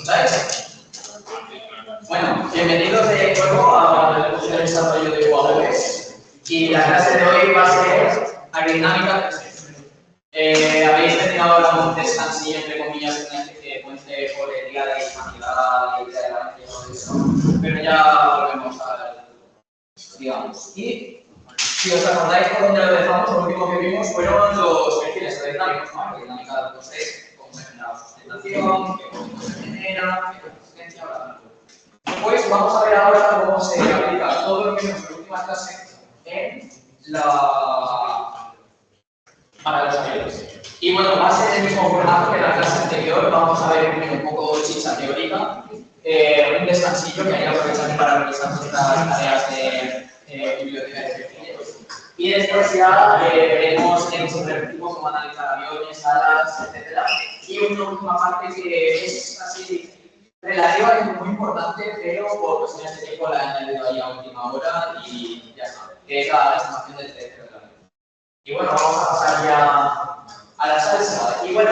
¿Sabes? Bueno, bienvenidos de nuevo al curso de desarrollo de UAVs y la clase de hoy va a ser aerodinámica 3D. Habéis tenido ahora un descansillo entre comillas en este puente por el día de hispanidad, el día de la y todo eso, pero ya volvemos a digamos. Y si os acordáis por dónde lo dejamos, lo último que vimos fueron los perfiles aerodinámicos, ¿no? Aerodinámica 2D, cómo se genera la sustentación, cómo se genera, qué resistencia, bla, bla. Pues vamos a ver ahora cómo se aplica todo lo que vimos en la última clase para los aviones. Y bueno, va a ser el mismo formato que la clase anterior. Vamos a ver un poco chicha teórica, un descansillo que hay que aprovechar para realizar nuestras tareas de biblioteca de perfiles. Y después ya veremos en cómo analizar aviones, alas, etc. Y una última parte que es así relativamente muy importante, pero por cuestiones de tiempo la he añadido ahí a última hora y ya está, que es la estimación del precio del avión. Y bueno, vamos a pasar ya a la salsa. Y bueno,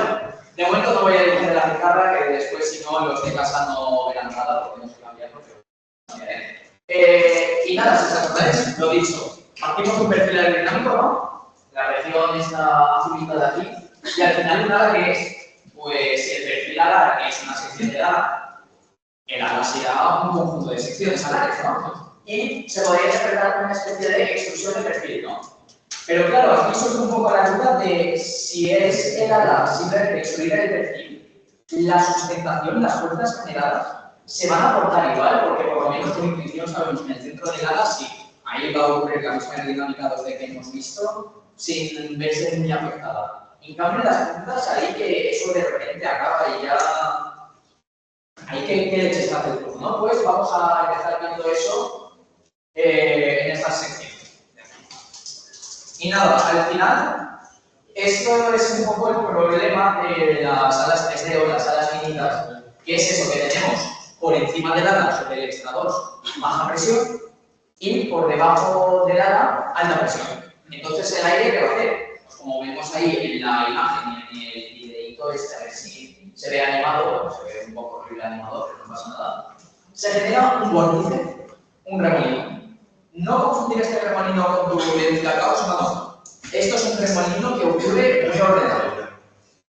de momento no voy a dirigir la pizarra, que después si no los de casa no verán nada porque no sé cambiarlo, pero y nada, si os acordáis, lo dicho, partimos un perfil aerodinámico, ¿no? La región está azulita de aquí, y al final nada que es, pues el perfil alar es una sección de alar. El ala será un conjunto de secciones alares, ¿no? Y se podría interpretar como una especie de extrusión de perfil, ¿no? Pero claro, aquí surge un poco la duda de si es el ala simplemente extruir el perfil, la sustentación, las fuerzas generadas, se van a aportar igual, porque por lo menos por intuición sabemos que en el centro del ala sí, ahí va a ocurrir la misma aerodinámica 2D que hemos visto, sin verse muy afectada. En cambio, en las puntas ahí que eso de repente acaba y ya hay que leches hace el turno, ¿no? Pues vamos a empezar viendo eso en esta sección. Y nada, al final, esto es un poco el problema de las alas 3D o las alas finitas, que es eso, que tenemos por encima del ala, sobre el extrador, baja presión, y por debajo del ala, alta presión. Entonces, el aire, ¿qué va a hacer? Pues como vemos ahí en la imagen y en el videito este, a ver si se ve animado, se ve un poco horrible animado, pero no pasa nada. Se genera un vórtice, un remolino. No confundir este remolino con turbulencia caos, no. Esto es un remolino que ocurre muy ordenado.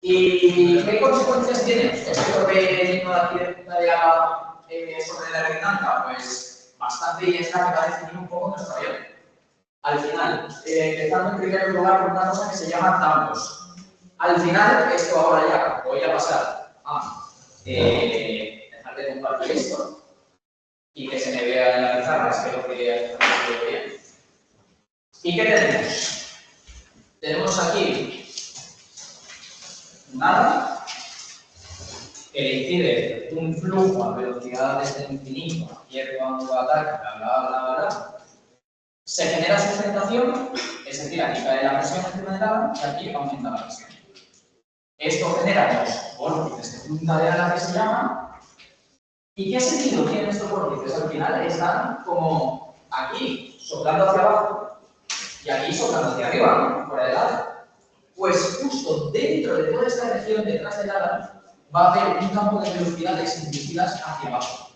¿Y qué consecuencias tiene? Esto que venido aquí de punta de ala sobre la aerodinámica, pues bastante y esta que va a definir un poco nuestro avión. Al final, empezando en primer lugar por una cosa que se llama tambos. Al final, esto ahora ya voy a pasar a dejar de compartir esto y que se me vea en la pizarra, espero que se vea bien. ¿Y qué tenemos? Tenemos aquí un ala que incide un flujo a velocidad desde infinito, y cuando ataque, bla, bla, bla, bla. Se genera sustentación, es decir, aquí cae la presión encima del ala y aquí aumenta la presión. Esto genera los vórtices de punta de ala que se llaman. ¿Y qué sentido tienen estos vórtices? Al final están como aquí soplando hacia abajo y aquí soplando hacia arriba, ¿no? Por el ala. Pues justo dentro de toda esta región detrás del ala va a haber un campo de velocidades inducidas hacia abajo,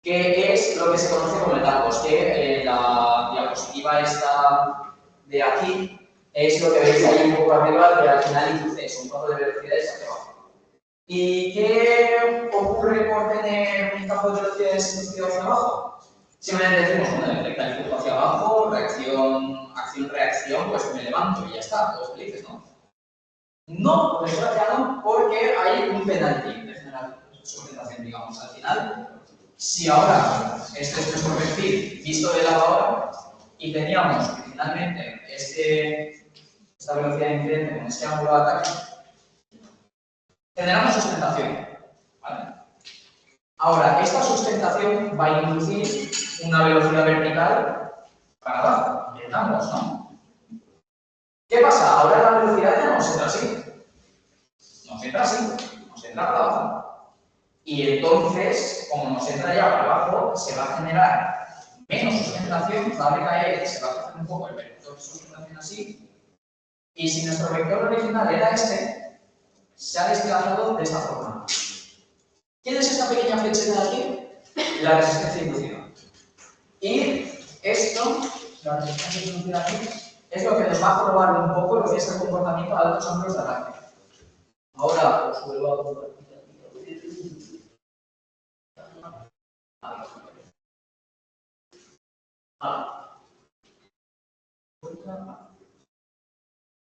que es lo que se conoce como letacos, que en la diapositiva esta de aquí es lo que veis ahí un poco arriba, que al final induce eso, un campo de velocidades hacia abajo. ¿Y qué ocurre por tener un campo de velocidades inducido hacia abajo? Simplemente decimos, bueno, detecta el flujo hacia abajo, reacción, acción-reacción, pues me levanto y ya está, todos felices, ¿no? No, por desgracia no, porque hay un penalti de generar sustentación, digamos, al final. Si ahora este es nuestro perfil visto de lado ahora y teníamos finalmente esta velocidad incidente con este ángulo de ataque, generamos sustentación, ¿vale? Ahora, esta sustentación va a inducir una velocidad vertical para abajo, en ambos, ¿no? ¿Qué pasa? Ahora la velocidad ya no se entra así. Nos entra así, nos entra para abajo. Y entonces, como nos entra ya para abajo, se va a generar menos sustentación, va a recaer, se va a hacer un poco el vector de sustentación así, Y si nuestro vector original era este, se ha desplazado de esta forma. ¿Quién es esta pequeña flechita de aquí? La resistencia inducida. Y esto, la resistencia inducida aquí, es lo que nos va a probar un poco lo que es el comportamiento a altos ángulos de ataque. Ahora os vuelvo a compartir.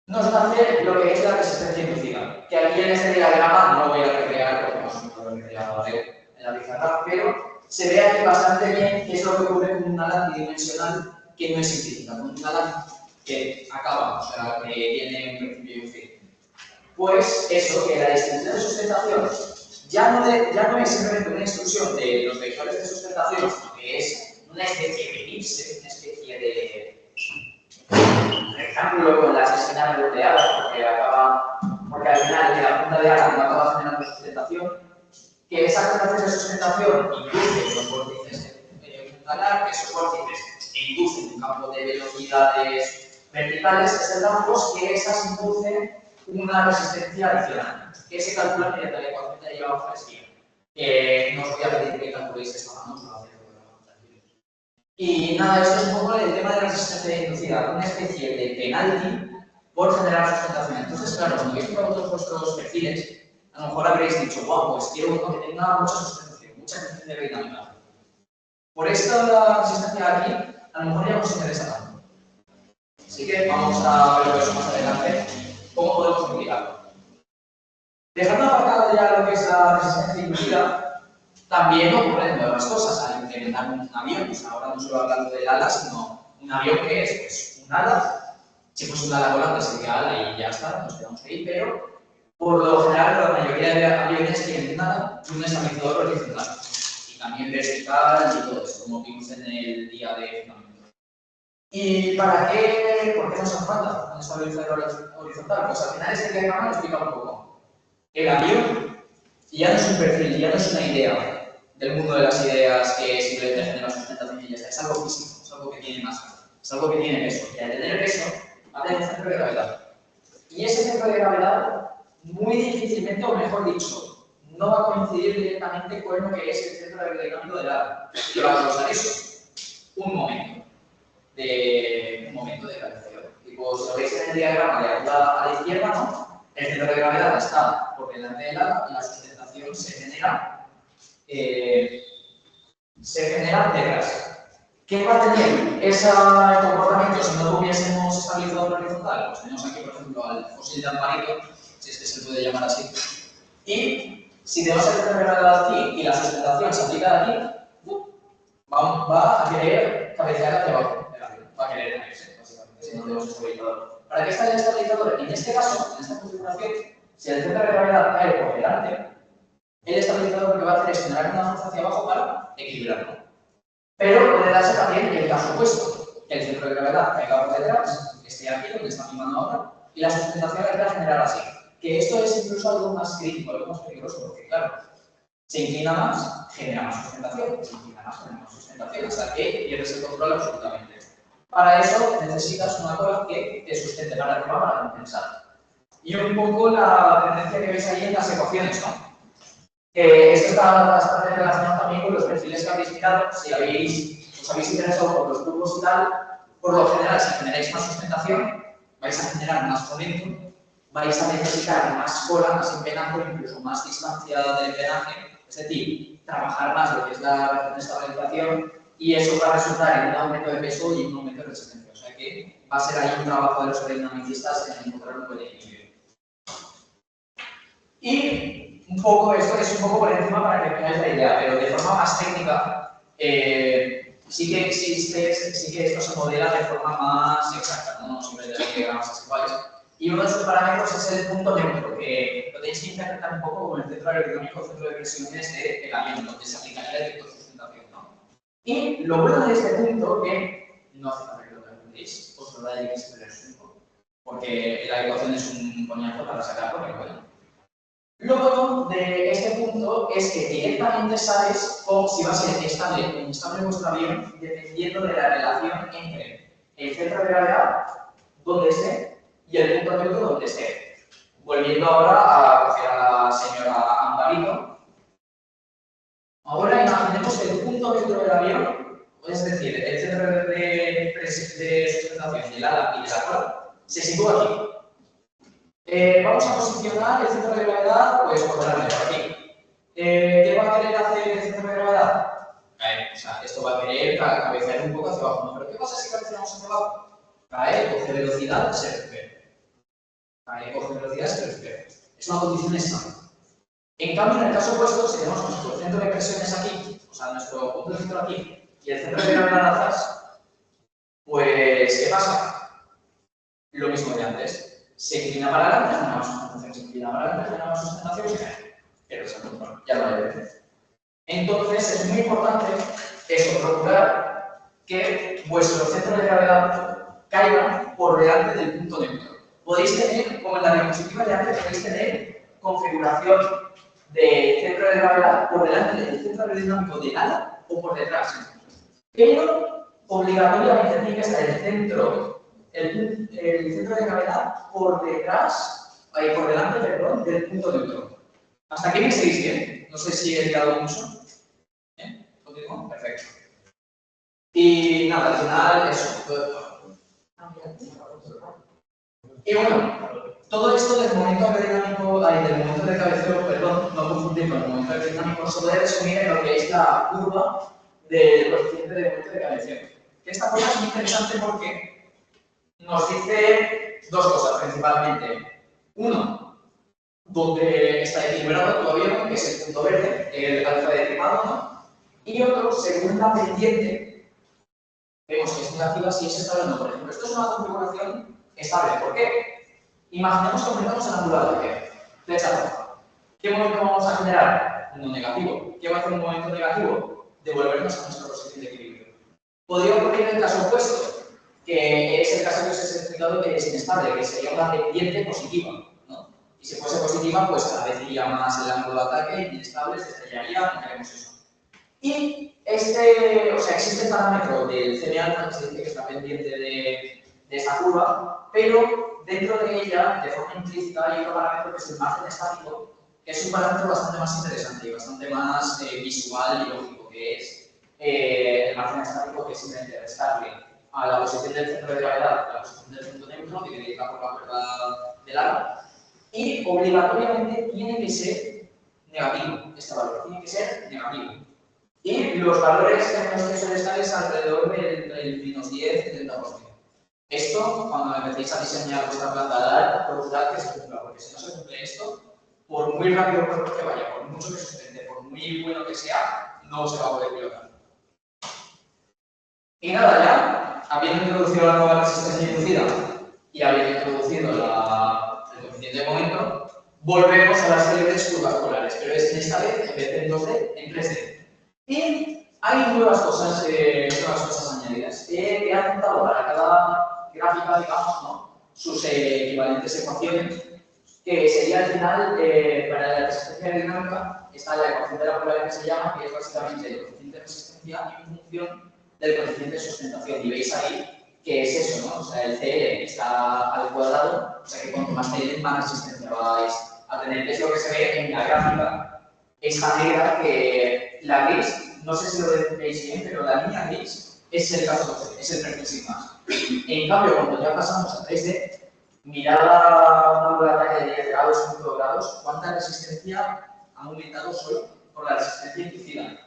Nos hace lo que es la resistencia inducida, que aquí en este diagrama no lo voy a recrear porque no lo he recreado en la pizarra, pero se ve aquí bastante bien qué es lo que ocurre con un ala tridimensional que no es simplificada, con un ala que acaba, o sea, que tiene un principio y un fin. Pues eso, que la distribución de sustentación ya no es simplemente una instrucción de los vectores de sustentación, sino que es una especie de elipse, una especie de rectángulo con las esquinas redondeadas, porque al final de la punta de ala no acaba generando sustentación, que esas relaciones de sustentación inducen los vórtices puntalar, que esos vórtices inducen un campo de velocidades verticales excentramos, que esas inducen una resistencia adicional, que se calcula mediante la ecuación que llevamos a la esquina. No os voy a pedir que calculéis esta famosa. Y nada, esto es un poco el tema de la resistencia inducida, una especie de penalti por generar sustentación. Entonces, claro, cuando habéis probado todos vuestros perfiles, a lo mejor habréis dicho, guau, pues quiero uno que tenga mucha sustentación, mucha resistencia aerodinámica. Por esta resistencia de aquí, a lo mejor ya nos interesa tanto. Así que vamos a ver eso más adelante, cómo podemos aplicarlo. Dejando aparcado ya lo que es la resistencia inducida, también ocurren nuevas cosas al implementar un avión. Pues ahora no solo hablando del ala, sino un avión que es pues, un ala. Si fuese un ala volante sería ala y ya está, nos quedamos ahí, pero por lo general la mayoría de aviones tienen un ala y un estabilizador horizontal. Y también vertical y todo eso, como vimos en el día de fundamento. ¿Y para qué? ¿Por qué nos hace falta un estabilizador horizontal? Pues al final este diagrama lo explica un poco. El avión ya no es un perfil, ya no es una idea del mundo de las ideas que simplemente genera sustentación y ya está. Es algo físico, es algo que tiene masa, es algo que tiene peso. Y al tener peso, va a tener un centro de gravedad. Y ese centro de gravedad, muy difícilmente, o mejor dicho, no va a coincidir directamente con lo que es el centro aerodinámico del ala. ¿Qué va a causar eso? Un momento de gravitación. Tipo, si lo veis en el diagrama de arriba a la izquierda, ¿no? El centro de gravedad está por delante del ala y la sustentación se genera detrás. ¿Qué va a tener ese comportamiento si no tuviésemos estabilizador horizontal? Pues tenemos aquí, por ejemplo, al fósil de Amparito, si es que se puede llamar así. Y si tenemos el centro de gravedad aquí y la sustentación se aplica aquí, va a querer cabecear hacia abajo. Va a querer caerse, básicamente, si no tenemos estabilizador. ¿Para qué está el estabilizador? En este caso, en esta configuración, si el centro de gravedad cae por delante, el estabilizador lo que va a hacer es generar una fuerza hacia abajo para equilibrarlo. Pero puede darse también el caso opuesto, que el centro de gravedad caiga por detrás, que esté aquí donde está mi mano ahora, y la sustentación la quiera generar así. Que esto es incluso algo más crítico, algo más peligroso, porque claro, se inclina más, genera más sustentación, se inclina más, genera más sustentación, hasta que pierdes el control absolutamente. Para eso necesitas una cola que te sustente para arriba para compensar. Y un poco la tendencia que veis ahí en las ecuaciones, ¿no? Esto está bastante relacionado también con los perfiles que habéis mirado. Si os habéis interesado por los tubos y tal, por lo general, si generáis más sustentación, vais a generar más fomento, vais a necesitar más cola, más empenaje, incluso más distancia del empenaje, es decir, trabajar más lo que es la estabilización, y eso va a resultar en un aumento de peso y un aumento de resistencia. O sea que va a ser ahí un trabajo de los aerodinamicistas en encontrar un buen equilibrio. Y un poco esto es un poco por encima para que tengáis la idea, pero de forma más técnica, sí que esto se modela de forma más exacta, no siempre de diagramas iguales. Y uno de sus parámetros es el punto neutro, que lo tenéis que interpretar un poco como el centro aerodinámico, centro de presiones del avión, donde se aplicaría el efecto de sustentación, ¿no? Y lo bueno de este punto, que no hace falta que lo calculéis, os lo da el x sobre el 5, porque la ecuación es un coñazo para sacarlo, pero bueno. Lo bueno de este punto es que directamente sabes si va a ser estable o inestable vuestro avión dependiendo de la relación entre el centro de gravedad, donde esté, y el punto neutro donde esté. Volviendo ahora a coger a la señora Amparito. Ahora imaginemos que el punto neutro del avión, es decir, el centro de sustentación del ala y de la cola, se sitúa aquí. Vamos a posicionar el centro de gravedad, pues por delante, por aquí. ¿Qué va a querer hacer el centro de gravedad? O sea, esto va a querer cabecear un poco hacia abajo, ¿no? Pero ¿qué pasa si cabeceamos hacia abajo? Cae, coge velocidad, se recupera. Cae, coge velocidad, se recupera. Es una condición estable. En cambio, en el caso opuesto, si tenemos nuestro centro de presiones aquí, o sea, nuestro punto de centro aquí, y el centro de gravedad atrás, pues, ¿qué pasa? Lo mismo de antes. Se inclina para adelante, genera más sustentación. Se inclina para adelante, genera más sustentación y se cae. Pero eso es bueno, ya lo haré. Entonces, es muy importante eso, procurar que vuestro centro de gravedad caiga por delante del punto neutro. Podéis tener, como en la diapositiva de antes, podéis tener configuración de centro de gravedad por delante del centro aerodinámico del ala o por detrás. Pero obligatoriamente tiene que estar el centro de gravedad por detrás, por delante, perdón, del punto neutro. ¿Hasta aquí me seguís bien? No sé si he liado mucho. ¿Bien? ¿Continúo? Perfecto. Y nada, al final eso. Y bueno, todo esto del momento aerodinámico, del momento de cabeceo, perdón, no confundir con el momento aerodinámico, se puede resumir en lo que es la curva del coeficiente de momento de cabeceo. Esta curva es muy interesante porque nos dice dos cosas principalmente. Uno, donde está equilibrado tu avión, que es el punto verde, el alfa decimado, ¿no? Y otro, según la pendiente, vemos que es negativa si es estable o no. Por ejemplo, esto es una configuración estable. ¿Por qué? Imaginemos que aumentamos el ángulo de ataque, flecha roja. ¿Qué momento vamos a generar? Uno negativo. ¿Qué va a hacer un momento negativo? Devolvernos a nuestra posición de equilibrio. Podría ocurrir en el caso opuesto, que es el caso que os he explicado que es inestable, que sería una pendiente positiva, ¿no? Y si fuese positiva, pues cada vez iría más el ángulo de ataque, inestable, se estrellaría, no queremos eso. Y existe el parámetro del CMA, que se dice que está pendiente de esta curva, pero dentro de ella, de forma implícita, hay otro parámetro que es el margen estático, que es un parámetro bastante más interesante y bastante más visual y lógico, que es el margen estático, que es simplemente restarle a la posición del centro de gravedad, a la posición del punto neutro, dividirla por la cuerda del ala, y obligatoriamente tiene que ser negativo, este valor, tiene que ser negativo. Y los valores en los que suele estar es alrededor del menos 10, 70%. Esto, cuando empecéis a diseñar vuestra planta, procurad que se cumpla, porque si no se cumple esto, por muy rápido que vaya, por mucho que sustente, por muy bueno que sea, no se va a poder pilotar. Y nada, ya, habiendo introducido la nueva resistencia inducida y habiendo introducido el coeficiente de momento, volvemos a las célebres curvas polares, pero es en esta vez, en vez de en 2D, en 3D. Y hay nuevas cosas añadidas que han apuntado para cada gráfica, digamos, ¿no? Sus equivalentes ecuaciones, que sería al final, para la resistencia aerodinámica, está la ecuación de la polaridad que se llama, que es básicamente el coeficiente de resistencia en función del coeficiente de sustentación. Y veis ahí que es eso, ¿no? O sea, el CL está al cuadrado, o sea que cuanto más CL, más resistencia vais a tener. Es lo que se ve en la gráfica, esta negra, que la gris, no sé si lo veis bien, pero la línea gris es el caso 12, es el perfil sigma. En cambio, cuando ya pasamos a 3D, mirad a un ángulo de ataque de 10 grados, 5 grados, cuánta resistencia ha aumentado solo por la resistencia inducida.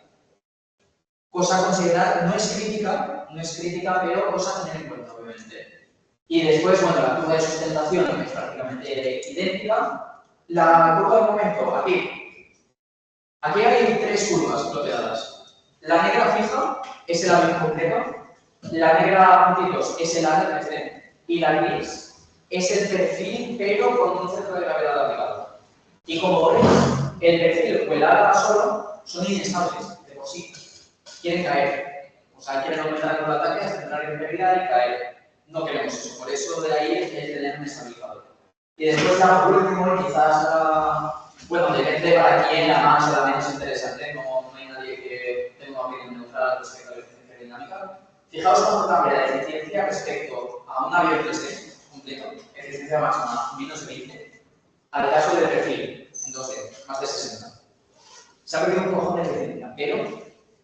Cosa a considerar, no es crítica, pero cosa a tener en cuenta, obviamente. Y después, bueno, la curva de sustentación es prácticamente idéntica. La curva de momento, aquí. Aquí hay tres curvas bloqueadas. La negra fija es el avión completo, la negra a puntitos es el ARC y la gris es el perfil, pero con un centro de gravedad aplicado. Y como veis, el perfil o el ala solo son inestables de por sí. Quieren caer. O sea, quieren aumentar el ataque, centrar en pérdida y caer. No queremos eso. Por eso de ahí es tener un estabilizador. Y después, ya por último, y quizás bueno, depende para quién la más o la menos interesante. No hay nadie que tenga una opinión neutral respecto a la eficiencia dinámica. Fijaos cómo cambia la eficiencia respecto a un avión 3D, un completo, eficiencia máxima menos de 20, al caso de perfil, 12, más de 60. Se ha perdido un cojón de eficiencia, pero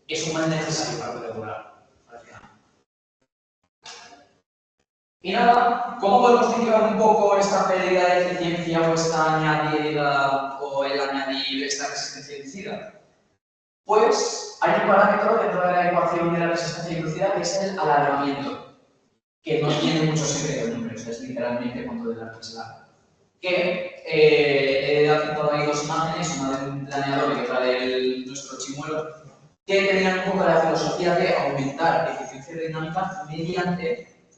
es un mal necesario para poder volar al final. Y nada, ¿cómo podemos mitigar un poco esta pérdida de eficiencia o esta añadida o el añadir esta resistencia inducida? Pues hay un parámetro dentro de la ecuación de la resistencia inducida que es el alargamiento, que no tiene mucho secreto el número, es literalmente cuánto de largo es largo. Que he apuntado ahí dos imágenes, una de un planeador y otra de nuestro chimuelo, que tenían un poco la filosofía de aumentar eficiencia aerodinámica mediante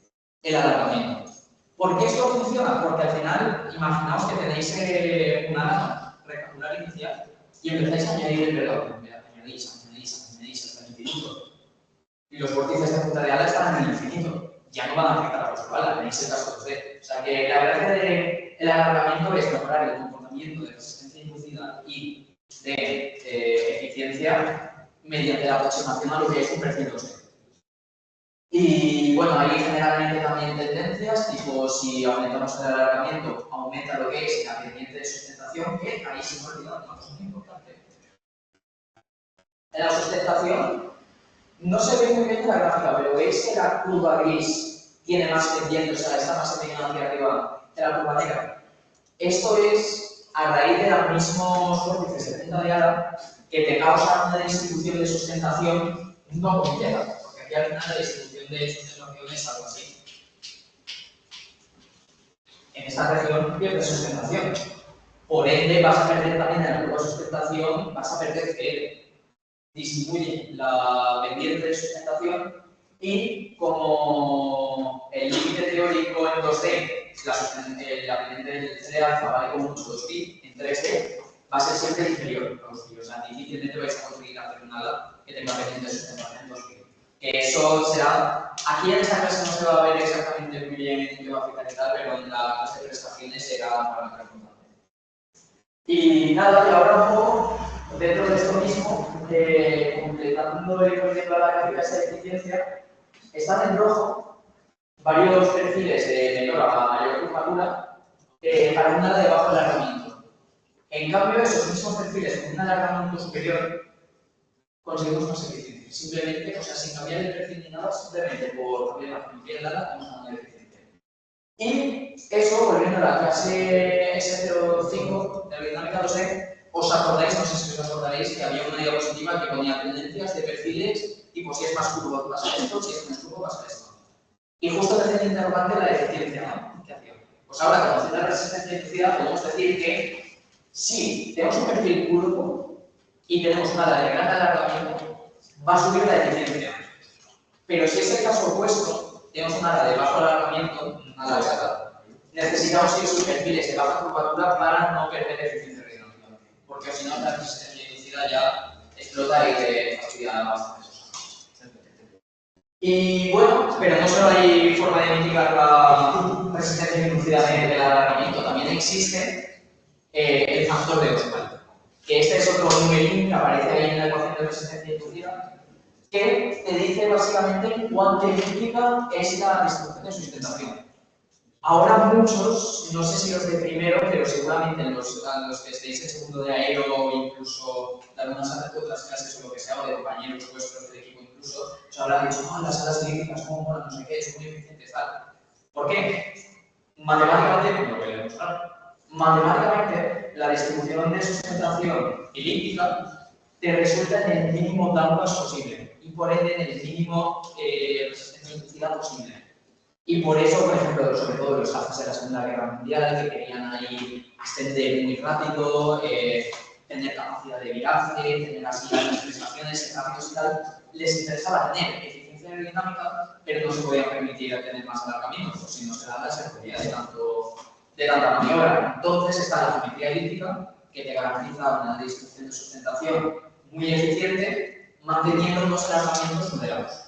el alargamiento. ¿Por qué esto funciona? Porque al final, imaginaos que tenéis una ala rectangular inicial y empezáis a añadir el reloj. Añadís hasta el infinito. Y los vórtices de punta de ala están en el infinito. Ya no van a afectar a vuestra ala, tenéis el caso 2D. O sea que la gracia del alargamiento es mejorar el comportamiento de resistencia inducida y de eficiencia mediante la aproximación a lo que es un perfil 2D. Y bueno, hay generalmente también tendencias, tipo si aumentamos el alargamiento, aumenta lo que es la pendiente de sustentación, que ahí se me ha olvidado una cosa muy importante. En la sustentación, no se ve muy bien en la gráfica, pero veis que la curva gris tiene más pendiente, o sea, está más empinada hacia arriba que la curva negra. Esto es a raíz de los mismos vórtices de punta de ala que te causan una distribución de sustentación no completa, porque aquí al final la distribución de sustentación es algo así. En esta región pierdes sustentación. Por ende, vas a perder también en la curva de sustentación, vas a perder que distribuye la pendiente de sustentación y como el límite teórico en 2D, la pendiente del C de alfa vale como mucho 2pi, en 3D va a ser siempre inferior a 2pi. O sea, difícilmente vais a conseguir hacer un ala que tenga pendiente de sustentación en 2pi. Eso será, aquí en esta clase no se va a ver exactamente muy bien en qué va a afectar y tal, pero en la clase de prestaciones será para la importante. Y nada, y ahora un poco dentro de esto mismo, completando y poniendo la gráfica esa eficiencia, están en rojo varios perfiles de menor a mayor curvatura para un ala de bajo alargamiento. En cambio, esos mismos perfiles con un alargamiento superior conseguimos más eficiencia. Simplemente, o sea, sin cambiar el perfil ni nada, simplemente por cambiar la geometría del ala, tenemos una mayor eficiencia. Y eso, volviendo a la clase S05 de aerodinámica 2D, os acordáis, no sé si os acordaréis, que había una diapositiva que ponía tendencias de perfiles, tipo si es más curvo pasa esto, si es menos curvo pasa esto. Y justo desde el interrogante la eficiencia, ¿no? ¿Qué hacía? Pues ahora, conociendo la resistencia inducida, podemos decir que si tenemos un perfil curvo y tenemos una ala de gran alargamiento, va a subir la eficiencia. Pero si es el caso opuesto, tenemos una ala de bajo alargamiento, una ala de alta, necesitamos ir sus perfiles de baja curvatura para no perder eficiencia aerodinámica. Porque si no, la resistencia inducida ya explota y te fastidia bastante. Y bueno, pero no solo hay forma de mitigar la resistencia inducida del alargamiento, también existe el factor de Oswald, que este es otro numerito que aparece ahí en la ecuación de resistencia inducida, que te dice básicamente cuánto implica es la distribución de sustentación. Ahora muchos, no sé si los de primero, pero seguramente los que estéis en segundo de aero o incluso de algunas otras clases o lo que sea, o de compañeros vuestros del equipo incluso, os habrán dicho, no, las salas elípticas, cómo molan, no sé qué, son muy eficientes, tal. ¿Por qué? Matemáticamente, como lo voy a demostrar, matemáticamente la distribución de sustentación elíptica te resulta en el mínimo downwash posible y por ende en el mínimo resistencia inducida posible. Y por eso, por ejemplo, sobre todo los jefes de la Segunda Guerra Mundial, que querían ahí ascender muy rápido, tener capacidad de viraje, tener así las prestaciones rápidos y tal, les interesaba tener eficiencia aerodinámica, pero no se podía permitir tener más alargamientos, pues si no se daba se podía de tanta maniobra. Entonces está la geometría elíptica, que te garantiza una distribución de sustentación muy eficiente, manteniendo unos alargamientos moderados.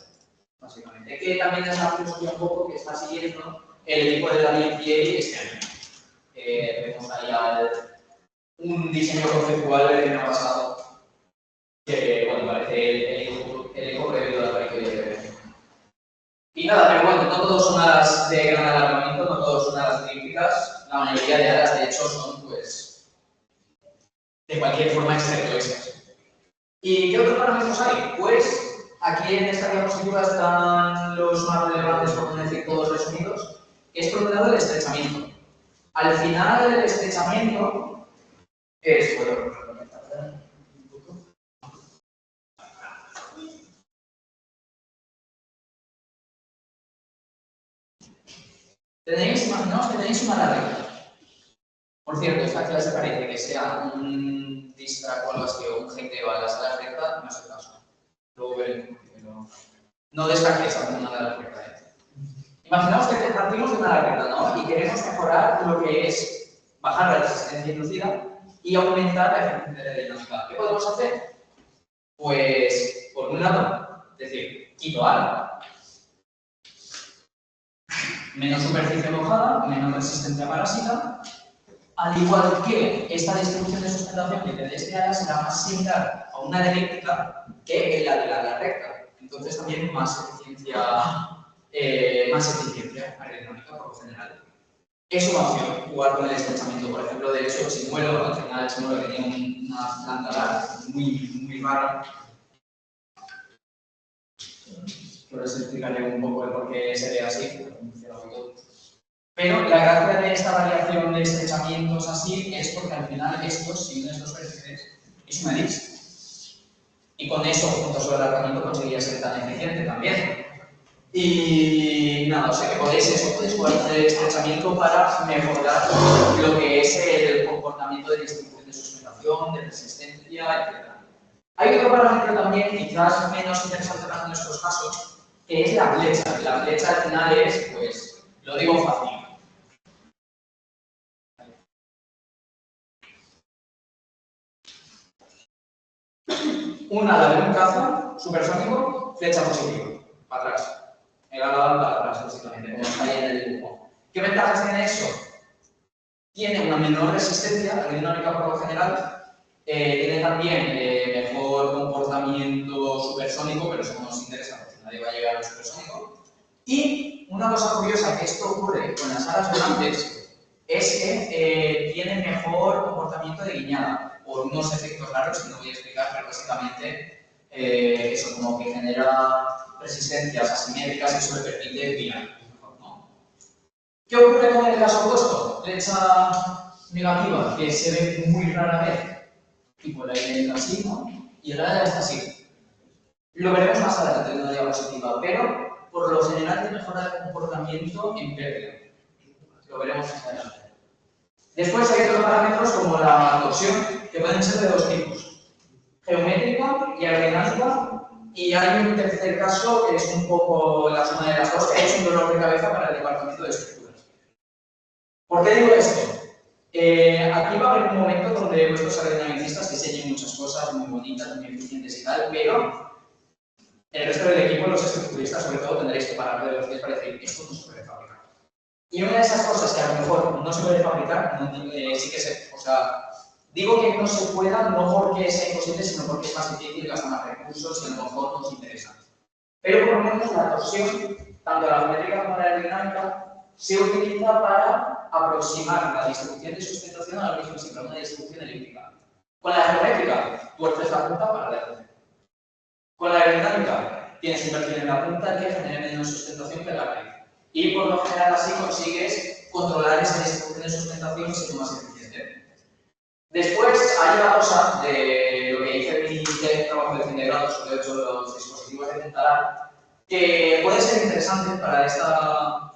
Básicamente, que también es la filosofía un poco que está siguiendo el equipo de la DMPA este año. Vemos ahí un diseño conceptual del año pasado que, bueno, parece el eco previo de la trayectoria de evento. Y nada, pero bueno, no todos son alas de gran alargamiento, no todos son alas elípticas, la mayoría de alas de hecho son, pues, de cualquier forma excepto esas. ¿Y qué otros parámetros hay? Pues aquí en esta diapositiva están los más relevantes, por no decir todos resumidos, que es por un lado el estrechamiento. Al final del estrechamiento es, imaginaos que tenéis una ala recta. Por cierto, esta clase parece que sea un distrack o algo así, o un hackeo a las alas rectas, no es el caso. Luego veremos, pero no descartéis hacer una ala recta. Imaginaos que partimos de una ala recta, ¿no? Y queremos mejorar lo que es bajar la resistencia inducida y aumentar la eficiencia de la dinámica. ¿Qué podemos hacer? Pues, por un lado, es decir, quito ala, menos superficie mojada, menos resistencia parásita. Al igual que esta distribución de sustentación que de este ala será más similar a una elíptica que la de la ala recta. Entonces también más eficiencia aerodinámica por lo general. Es una opción jugar con el estrechamiento. Por ejemplo, de hecho, el chimuelo, al final el chimuelo tenía una planta alar muy rara. Por eso explicaré un poco el por qué se ve así, porque funciona muy todo. Pero la gracia de esta variación de estrechamientos así es porque al final estos, si unes dos vértices, es una elipse. Y con eso, junto a su alargamiento, conseguiría ser tan eficiente también. Y nada, o sea que podéis jugar con el estrechamiento para mejorar lo que es el comportamiento de distribución de sustentación, de resistencia, etc. Hay otro parámetro también, quizás menos interesante para nuestros casos, que es la flecha. La flecha al final es, pues, lo digo fácil. Un ala de un caza supersónico, flecha positiva, para atrás. El ala para atrás, básicamente, como está ahí en el dibujo. ¿Qué ventajas tiene eso? Tiene una menor resistencia aerodinámica por lo general, tiene también mejor comportamiento supersónico, pero eso no nos interesa porque nadie va a llegar al supersónico. Y una cosa curiosa que esto ocurre con las alas volantes es que tiene mejor comportamiento de guiñada, por unos efectos raros que no voy a explicar, pero básicamente eso como que genera resistencias asimétricas y eso le permite guiar mejor, ¿no? ¿Qué ocurre con el caso opuesto? Flecha negativa, que se ve muy rara vez, y por ahí entra así, ¿no? Y el ala está así. Lo veremos más adelante en una diapositiva, pero por lo general mejora el comportamiento en pérdida. Lo veremos más adelante. Después hay otros parámetros como la torsión, que pueden ser de dos tipos: geométrica y aerodinámica, y hay un tercer caso que es un poco la suma de las dos, que es un dolor de cabeza para el departamento de estructuras. ¿Por qué digo esto? Aquí va a haber un momento donde vuestros aerodinamicistas diseñen muchas cosas muy bonitas, muy eficientes y tal, pero el resto del equipo, los estructuristas sobre todo, tendréis que parar de los pies para decir esto no se puede fabricar. Y una de esas cosas que a lo mejor no se puede fabricar, sí que se, o sea, digo que no se pueda no porque sea imposible, sino porque es más difícil, gasta más recursos y a lo mejor no os interesa. Pero por lo menos la torsión, tanto la geométrica como la aerodinámica, se utiliza para aproximar la distribución de sustentación a lo mismo que una distribución elíptica. Con la geométrica, tuerces la punta para adelante. Con la aerodinámica, tienes un perfil en la punta que genera menos sustentación que la raíz. Y por lo general así consigues controlar esa distribución de sustentación siendo más eficiente. Después hay una cosa de lo que hice en mi trabajo de fin de grado sobre los dispositivos de Tentalar, que puede ser interesante para esta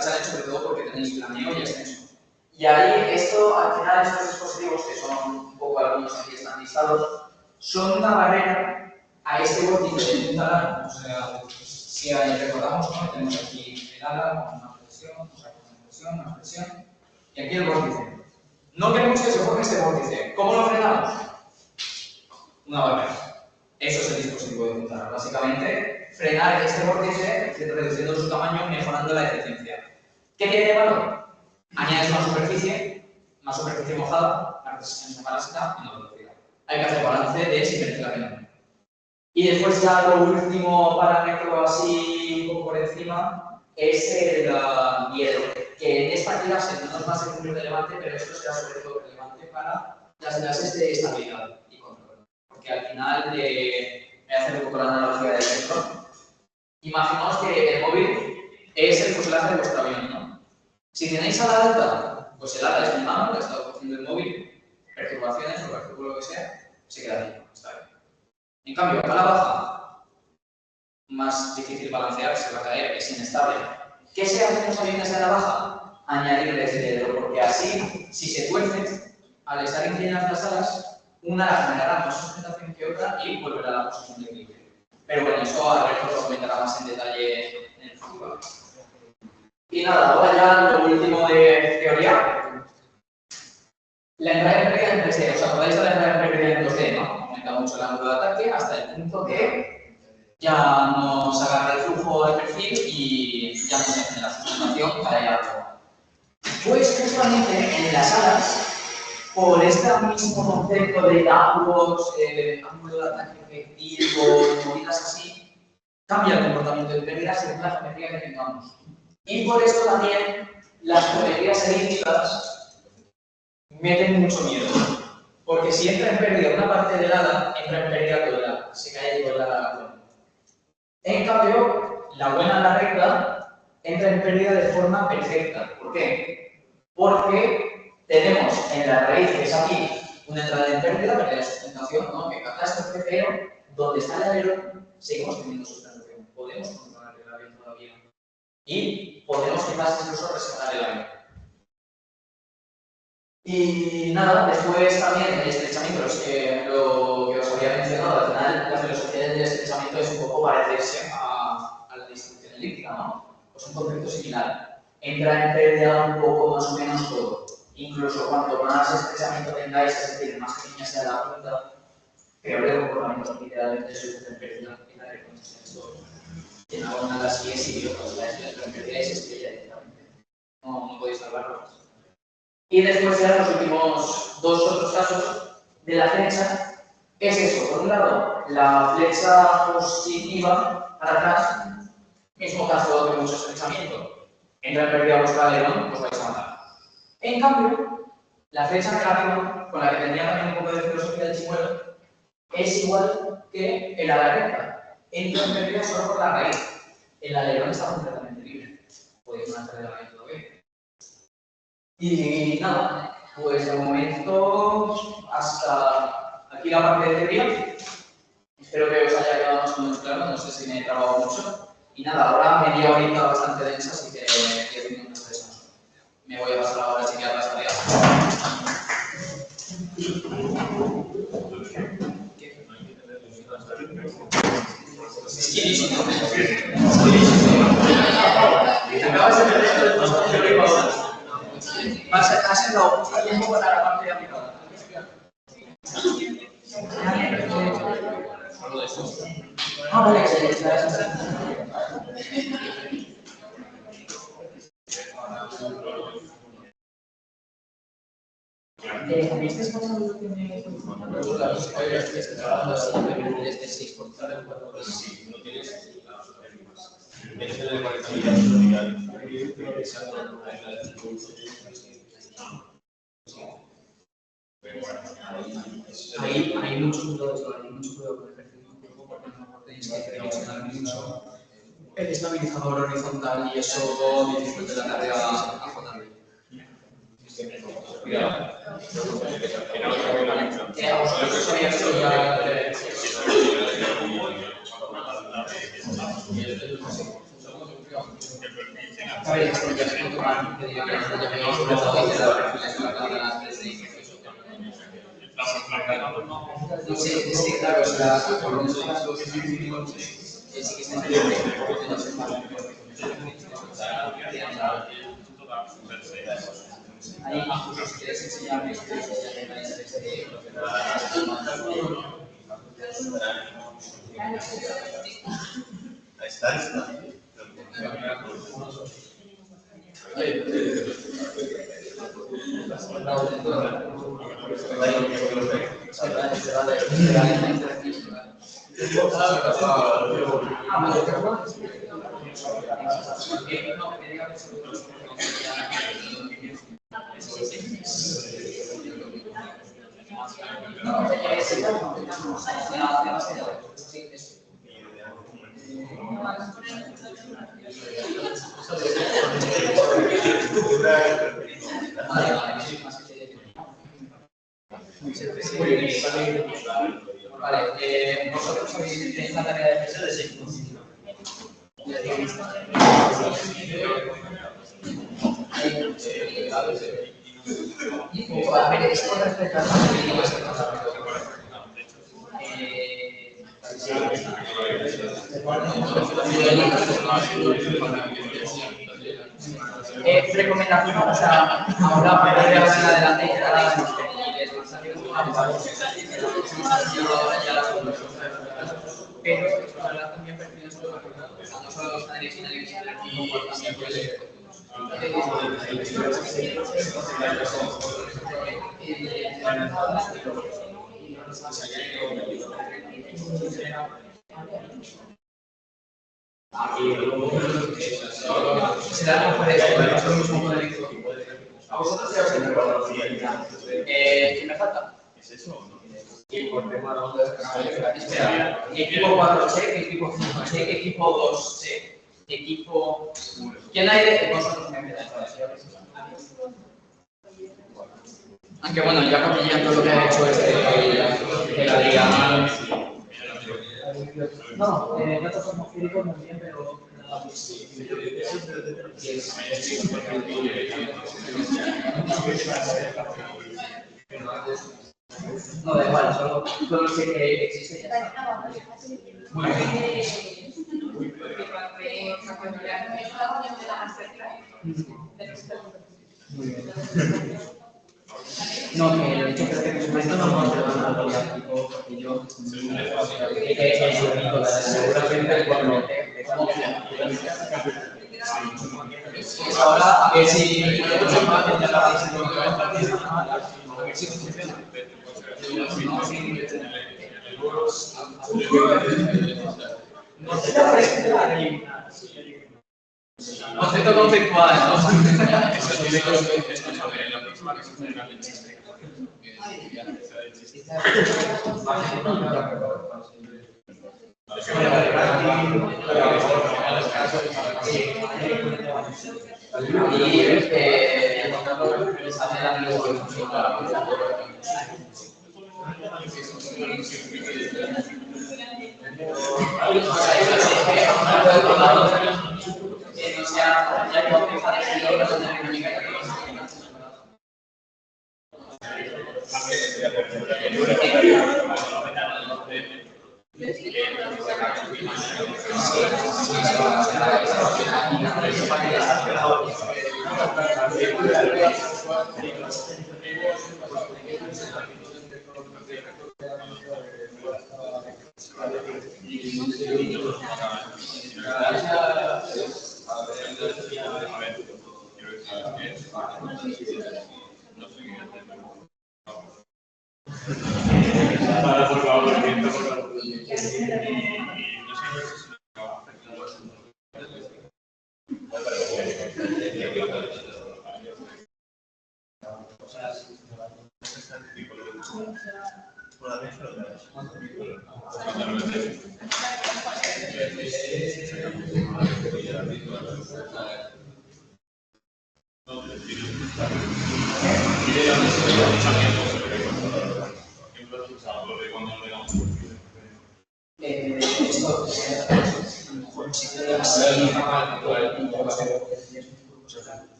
challenge, sobre todo porque tenéis planeo y extenso. Y ahí al final estos dispositivos, que son un poco algunos aquí están listados, son una barrera a este vórtice de Tentalar. O sea, si recordamos, ¿no? Tenemos aquí el ala con una flexión, una flexión, y aquí el vórtice. No queremos que se forme este vórtice. ¿Cómo lo frenamos? Una barrera. Eso es el dispositivo de Tentalar. Básicamente, frenar este vórtice reduciendo su tamaño, mejorando la eficiencia. ¿Qué tiene de valor? Añades más superficie mojada, la resistencia parásita y la velocidad. Hay que hacer balance de simetría menor. Y después ya lo último parámetro así un poco por encima es el hielo. que en esta clase no nos va a ser muy relevante, pero esto será sobre todo relevante para las clases de estabilidad y control. Porque al final, me voy a hacer un poco la analogía del sector. Imaginaos que el móvil es el fuselaje de vuestro avión, ¿no? Si tenéis ala alta, pues el ala es un mando que está cogiendo el móvil, perturbaciones o cualquier lo que sea, se queda ahí, está bien. En cambio, ala baja, más difícil balancear, se va a caer, es inestable. ¿Qué se hace en los aviones de ala baja? Añadirle cedro, porque así, si se tuercen, al estar inclinadas las alas, una ala generará más sustentación que otra y volverá a la posición de equilibrio. Pero bueno, eso Alberto lo comentará más en detalle en el futuro. Y nada, ahora ya lo último de teoría. La entrada en pérdida en 3D. ¿Os acordáis de la entrada en pérdida en 2D, no? Aumenta mucho el ángulo de ataque hasta el punto que ya nos agarra el flujo de perfil y ya nos hace la sustentación para ir a la. Pues justamente en las alas, por este mismo concepto de ángulos, ángulo de ataque efectivo, movidas así, cambia el comportamiento de pérdida según la geometría que tengamos. Y por esto también las geometrías elípticas meten mucho miedo. Porque si entra en pérdida una parte del ala, entra en pérdida todo el ala, se cae todo el ala. En cambio, la buena ala recta entra en pérdida de forma perfecta. ¿Por qué? Porque tenemos en la raíz, que es aquí, una entrada en pérdida, pérdida de sustentación, ¿no? Que catástrofe, pero donde está el alerón, seguimos teniendo sustentación. Podemos controlar el avión todavía. Y podemos quizás incluso resetar el avión. Y nada, después también el estrechamiento, lo que os había mencionado, al final la filosofía del estrechamiento es un poco parecerse a la distribución elíptica, ¿no? Pues un concepto similar. Entra en pérdida un poco más o menos todo. Incluso cuanto más estrechamiento tengáis, es decir, más pequeña sea la punta, peor el comportamiento literalmente se reduce en pérdida y la reconstrucción todo. En alguna así es idiota, la en pérdida es estrella directamente. No podéis salvarlo. Y después ya los últimos dos otros casos de la flecha es eso. Por un lado, la flecha positiva para atrás, mismo caso de mucho estrechamiento. Entra en pérdida vuestro alerón, os vais a matar. En cambio, la flecha negativa, con la que tendría también un poco de filosofía del chimuelo, es igual que el ala recta. Entra en pérdida solo por la raíz. El alerón está completamente libre. Podéis matar el alerón todavía. Y nada, pues de momento hasta aquí la parte de teoría. Espero que os haya quedado más o menos claro, no sé si me he trabado mucho. Y nada, ahora media horita bastante densa, así que 10 minutos de eso. Me voy a pasar ahora si queda las tareas. Has entrado mucho tiempo para la parte de aplicada. Ah, vale, ¿me estás pasando lo que me claro, estoy trabajando así, me desde 6 por 4 sí, no tienes hay mucho cuidado con el ejercicio de cuerpo porque no tenéis que dimensionar mucho el estabilizador horizontal y eso dificulta la tarea a JB. Cuidado. A vosotros os había hecho ya a ver, esto ya se puede tomar que diga que ya habíamos empezado y quedado perfiles en la cámara 3D. No sé, es que claro, o sea, por los casos sí que está interesante, porque no se paga. Ahí, si quieres enseñarme, Ahí está. Vale, vosotros tenéis la tarea de defensa de 6 puntos. A ver, es con respecto a las películas que nos han recomendación, o sea, ahora para ir en adelante y cada vez pero ahora también pertenece no solo los canales finales, sino también puede ser. Será mejor esto, ¿a vosotros ya os ¿qué me falta? ¿Es eso o no? Espera, equipo 4C, equipo 5C, equipo 2C, equipo... ¿Quién hay de vosotros me empieza? Aunque bueno, ya cotilleando lo que ha hecho de la liga. No, datos atmosféricos muy bien, pero... No, da igual, solo sé que existe. Muy bien. Muy bien. No, que de hecho creo que en su momento no vamos a hablar de político, porque yo seguramente cuando ahora a ver si funciona. Concepto conceptual, no sé si veis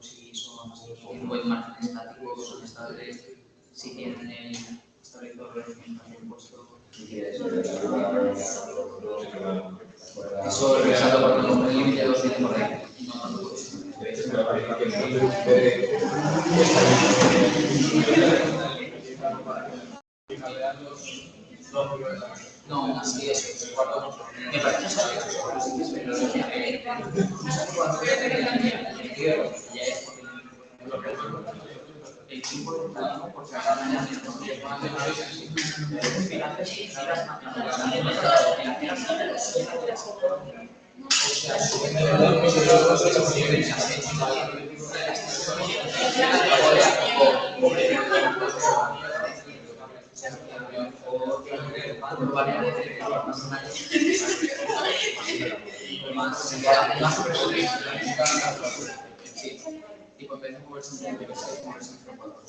si son buen margen estático, son estables, si tienen establecido el puesto. Eso revisado por el límite de 2 días por ahí. No, así es. Me parece que sin potencialismo, porque ahora mañana no se pueden hacer finanzas y giras o sea, tipo, en vez de moverse un poco, moverse un poco.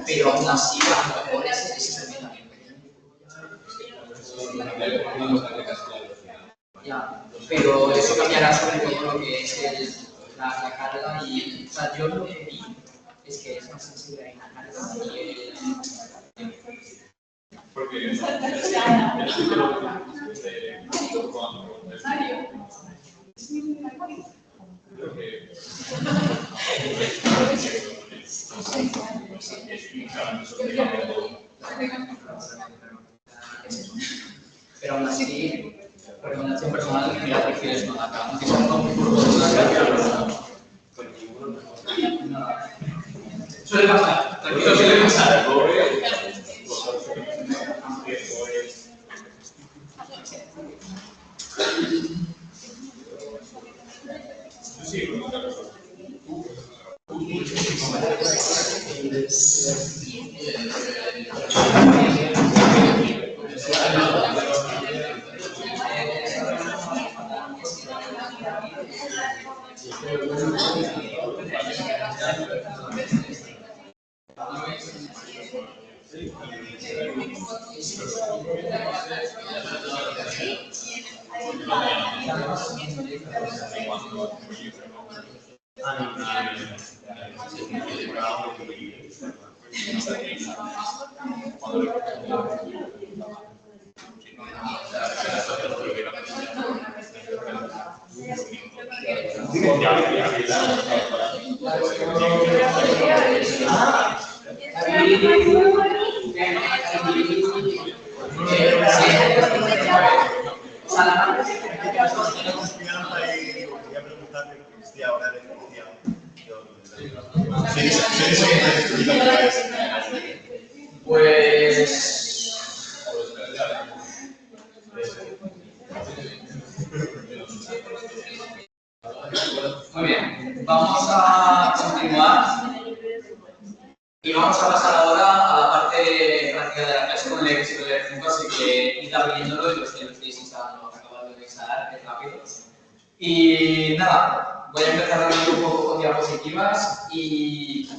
Pero aún así, a lo mejor ese pensamiento. Ya, pero eso cambiará sobre todo lo que es la carga y, o sea, yo lo que vi es que es más sensible a la carga y porque pero aún así, recomendación personal, mira, prefieres no acá, aunque sea un curso de una carga, suele pasar, tranquilo, suele pasar. Sí, Muy bien, vamos a continuar y vamos a pasar ahora a la parte práctica de la clase con el ejercicio del 5, así que id abriéndolo y los que lo estéis instalando, lo que acabo de instalar, es rápido. Y nada, voy a empezar a abrir un poco con diapositivas y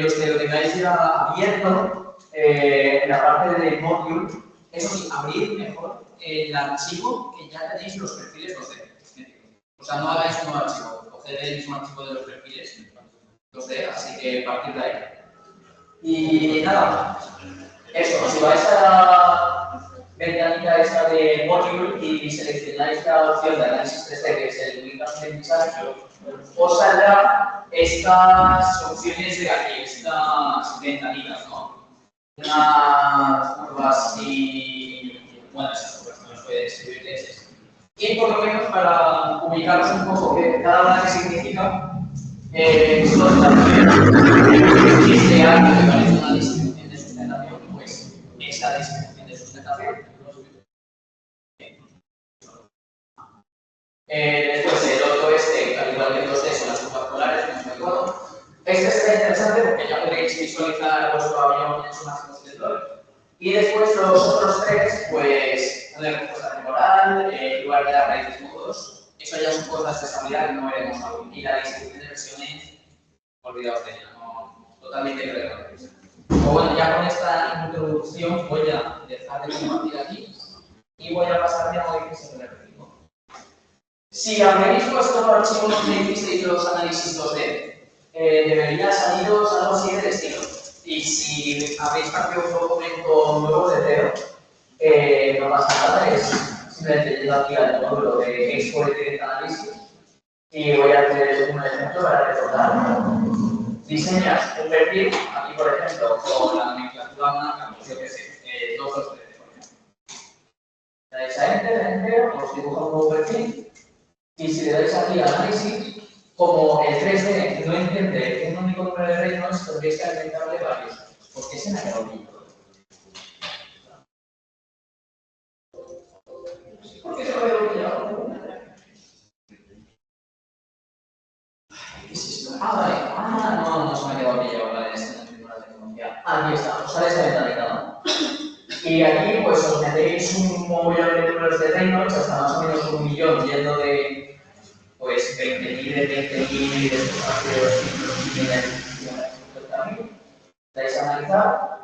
los que lo tengáis ya abierto en la parte de module, eso sí, abrir mejor el archivo que ya tenéis los perfiles docentes. O sea, no hagáis un nuevo archivo, coged el mismo archivo de los perfiles 2D, así que partir de ahí. Y nada, eso, si vais a la ventanita esta de module y seleccionáis la opción de análisis 3D, que es el link aprendizaje, os saldrá estas opciones de aquí, estas ventanitas, ¿no? Unas curvas y... bueno, esas curvas no las puede describir de esas. Y por lo menos para ubicaros un poco que cada una que significa, son también este árbol que parece una distribución de sustentación, pues esta distribución de sustentación. Después el otro al igual que los son las curvas polares, no es muy bueno. Este está interesante porque ya podéis visualizar vuestro avión en su máximo esplendor. Y después los otros tres, pues, una respuesta temporal, lugar de las raíces módulos. Eso ya son cosas de estabilidad que no veremos aún. Y la distribución de versiones, olvidaos de ella, no, totalmente irrelevante. Pero bueno, ya con esta introducción voy a dejar de compartir aquí y voy a pasarme a modificación del archivo. Si habréis puesto archivos que hicisteis los análisis 2D, debería saliros algo así del estilo. Y si habéis cambiado un documento nuevo de cero, no pasa nada, es simplemente llego aquí al módulo de export de análisis y voy a hacer un ejemplo para recordar. Diseñas un perfil, aquí por ejemplo, con la nomenclatura blanca, pues yo qué sé, 2, 2, 13, por ejemplo. Le dais a Enter, os dibuja un nuevo perfil, y si le dais aquí a análisis, como el 3D no entiende un único número de reinos, tendréis que alimentarle varios, porque se me ha quedado bien. ¿Por qué se me ha quedado bien? ¿Qué es esto? Ah, vale. Ah, no se me ha quedado pillado, vale, esto no tengo la tecnología. Aquí está, os sale esta ventanita, ¿no? Y aquí, pues, os metéis un montón de números de reinos, hasta más o menos 1 millón, yendo de, pues, 20.000, de 20.000, y después de 50.000. Dais a analizar,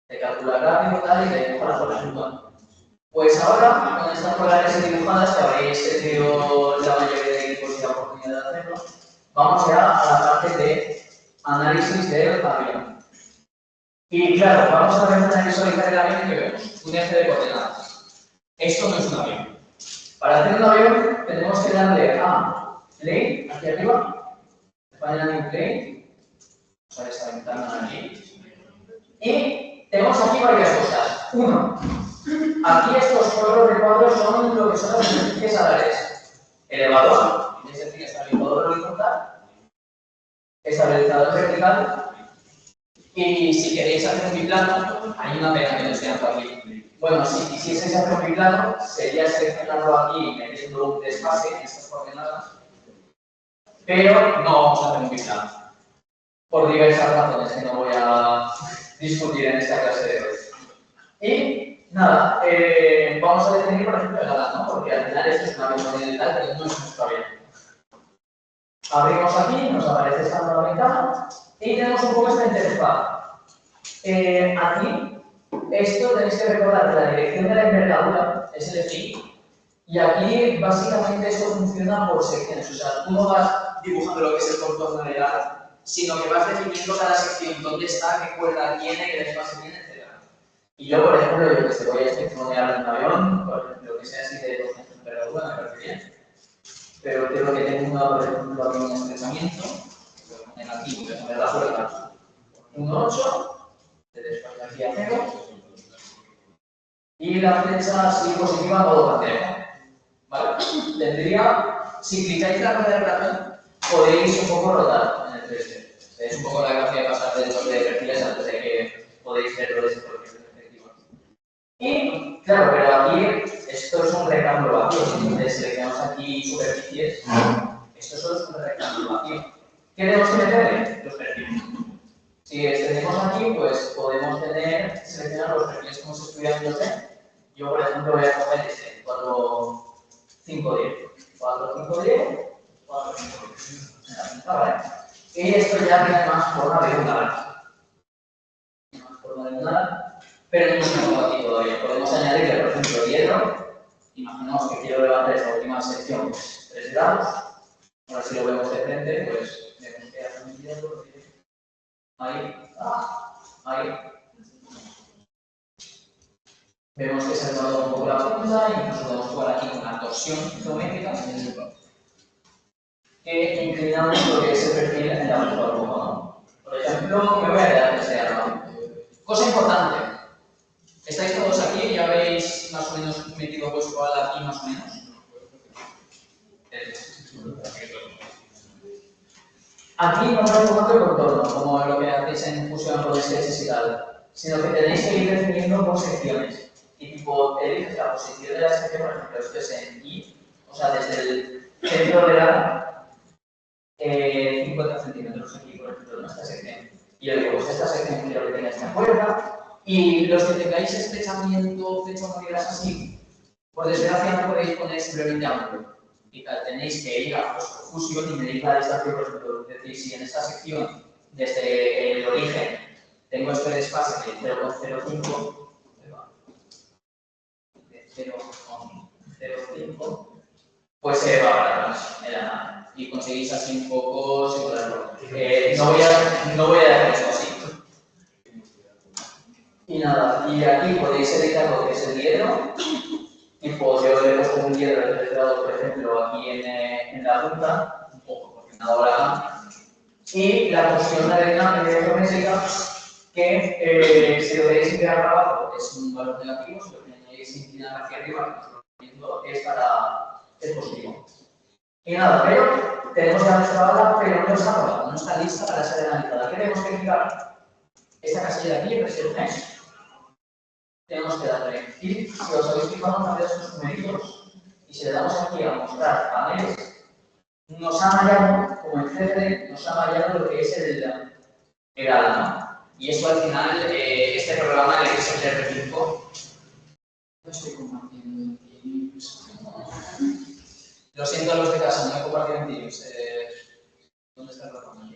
de calcular rápido, tal, y de dibujar por ejemplo. Pues ahora, con estas polares dibujadas, que habréis tenido la mayoría de equipos y la oportunidad de hacerlo, vamos ya a la parte de análisis del avión. Y claro, vamos a ver una visualizar el avión que vemos, un eje de coordenadas. Esto no es un avión. Para hacer un avión tenemos que darle a plane, aquí arriba, final plane, vamos a ver esta ventana aquí, y tenemos aquí varias cosas. Uno, aquí estos cuadros de cuadros son lo que son las superficies alares. Elevador, es decir, estabilizador horizontal, estabilizador vertical, y si queréis hacer un biplano, hay una pena que no esté aquí. Bueno, si quisieseis hacer un biplano, sería seleccionarlo aquí y metiendo un desfase en estas coordenadas, pero no vamos a hacer un biplano, por diversas razones que no voy a discutir en esta clase de hoy. Y nada, vamos a definir, por ejemplo, el ala, ¿no? Porque al final esto es una continental, pero no es nuestro avión. Abrimos aquí, nos aparece esta nueva ventana y tenemos un poco esta interfaz. Aquí, esto tenéis que recordar que la dirección de la envergadura es el FI, y aquí básicamente esto funciona por secciones, o sea, tú no vas dibujando lo que es el contorno del ala, sino que vas definiendo cada sección, dónde está, qué cuerda tiene, qué desfase tiene, etc. Y yo, por ejemplo, yo que sé, voy a inspeccionar un avión, por ejemplo, que sea así de 2 metros de envergadura, me parece bien. Pero creo que tengo una, por ejemplo, aquí un estrechamiento, voy a poner aquí, voy a poner la cuerda 1,8, de despacio aquí a 0, y la flecha así positiva a modo bandera. ¿Vale? Tendría, si clicáis la rueda de ratón, podéis un poco rotar en el 3D. Es un poco la gracia de pasar de 2 de perfiles antes de que podéis verlo desde cualquier perspectiva. Y, claro, pero aquí, esto es un rectángulo vacío. Si entonces seleccionamos aquí superficies, esto solo es un rectángulo vacío. ¿Qué tenemos que meterle? Los perfiles. Si extendemos aquí, pues podemos seleccionar los perfiles que hemos estudiado en 2D. Yo, por ejemplo, voy a coger este, 4, 5, 10. 4, 5, 10, 4, 5, 10. ¿Vale? Y esto ya tiene más forma de lunar. Más forma de lunar, pero no tenemos aquí todavía. Podemos añadirle, por ejemplo, hierro. Imaginamos que quiero levantar esta última sección, pues 3 grados. Ahora, si lo vemos de frente, pues vemos que hace un hierro. Ahí, ahí. Vemos que se ha tomado un poco la punta, incluso podemos jugar aquí con la torsión geométrica, que inclinamos lo que es el perfil en la misma forma, ¿no? Por ejemplo, me voy a quedar en este arma. Cosa importante. ¿Estáis todos aquí? ¿Ya habéis más o menos metido vuestro ala aquí más o menos? Aquí no os tanto el contorno, como lo que hacéis en fusión con sketches y tal, sino que tenéis que ir definiendo por secciones. Y tipo, eliges la posición de la sección, por ejemplo, esto es en Y, o sea, desde el centro de la 50 centímetros aquí, por ejemplo, en esta sección. Y yo digo, pues esta sección quiero que tenga esta cuerda, y los que tengáis estrechamiento, flecha monedas así, por desgracia no podéis poner simplemente ángulo. Y tal, tenéis que ir a vuestra fusión y medir la distancia, por ejemplo, es decir, si en esta sección, desde el origen, tengo este desfase de 0,05, de 0,05, pues se va para atrás en la nave. Y conseguís así un poco separarlo. No voy a dejar esto así. Y nada, y aquí podéis editar lo que es el hierro. Tipo, yo le he puesto un hierro de 3 grados, por ejemplo, aquí en la punta, un poco, porque ahora y la torsión de arena geométrica que si lo veis inclinar para abajo es un valor negativo, si lo tenéis inclinar hacia arriba, es positivo. Y nada, pero tenemos ya nuestra tabla, pero no está aprobada, no está lista para ser analizada. ¿Qué tenemos que quitar? Esta casilla de aquí, presión mesh. Tenemos que darle clic, si os habéis fijado, una vez estos numeritos, y si le damos aquí a mostrar paneles, nos ha mallado, como en CFD, nos ha mallado lo que es el alma. Y eso al final, este programa, el XLR5, no estoy compartiendo en Teams. Lo siento a los de casa, no he compartido en Teams. ¿Dónde está el programa?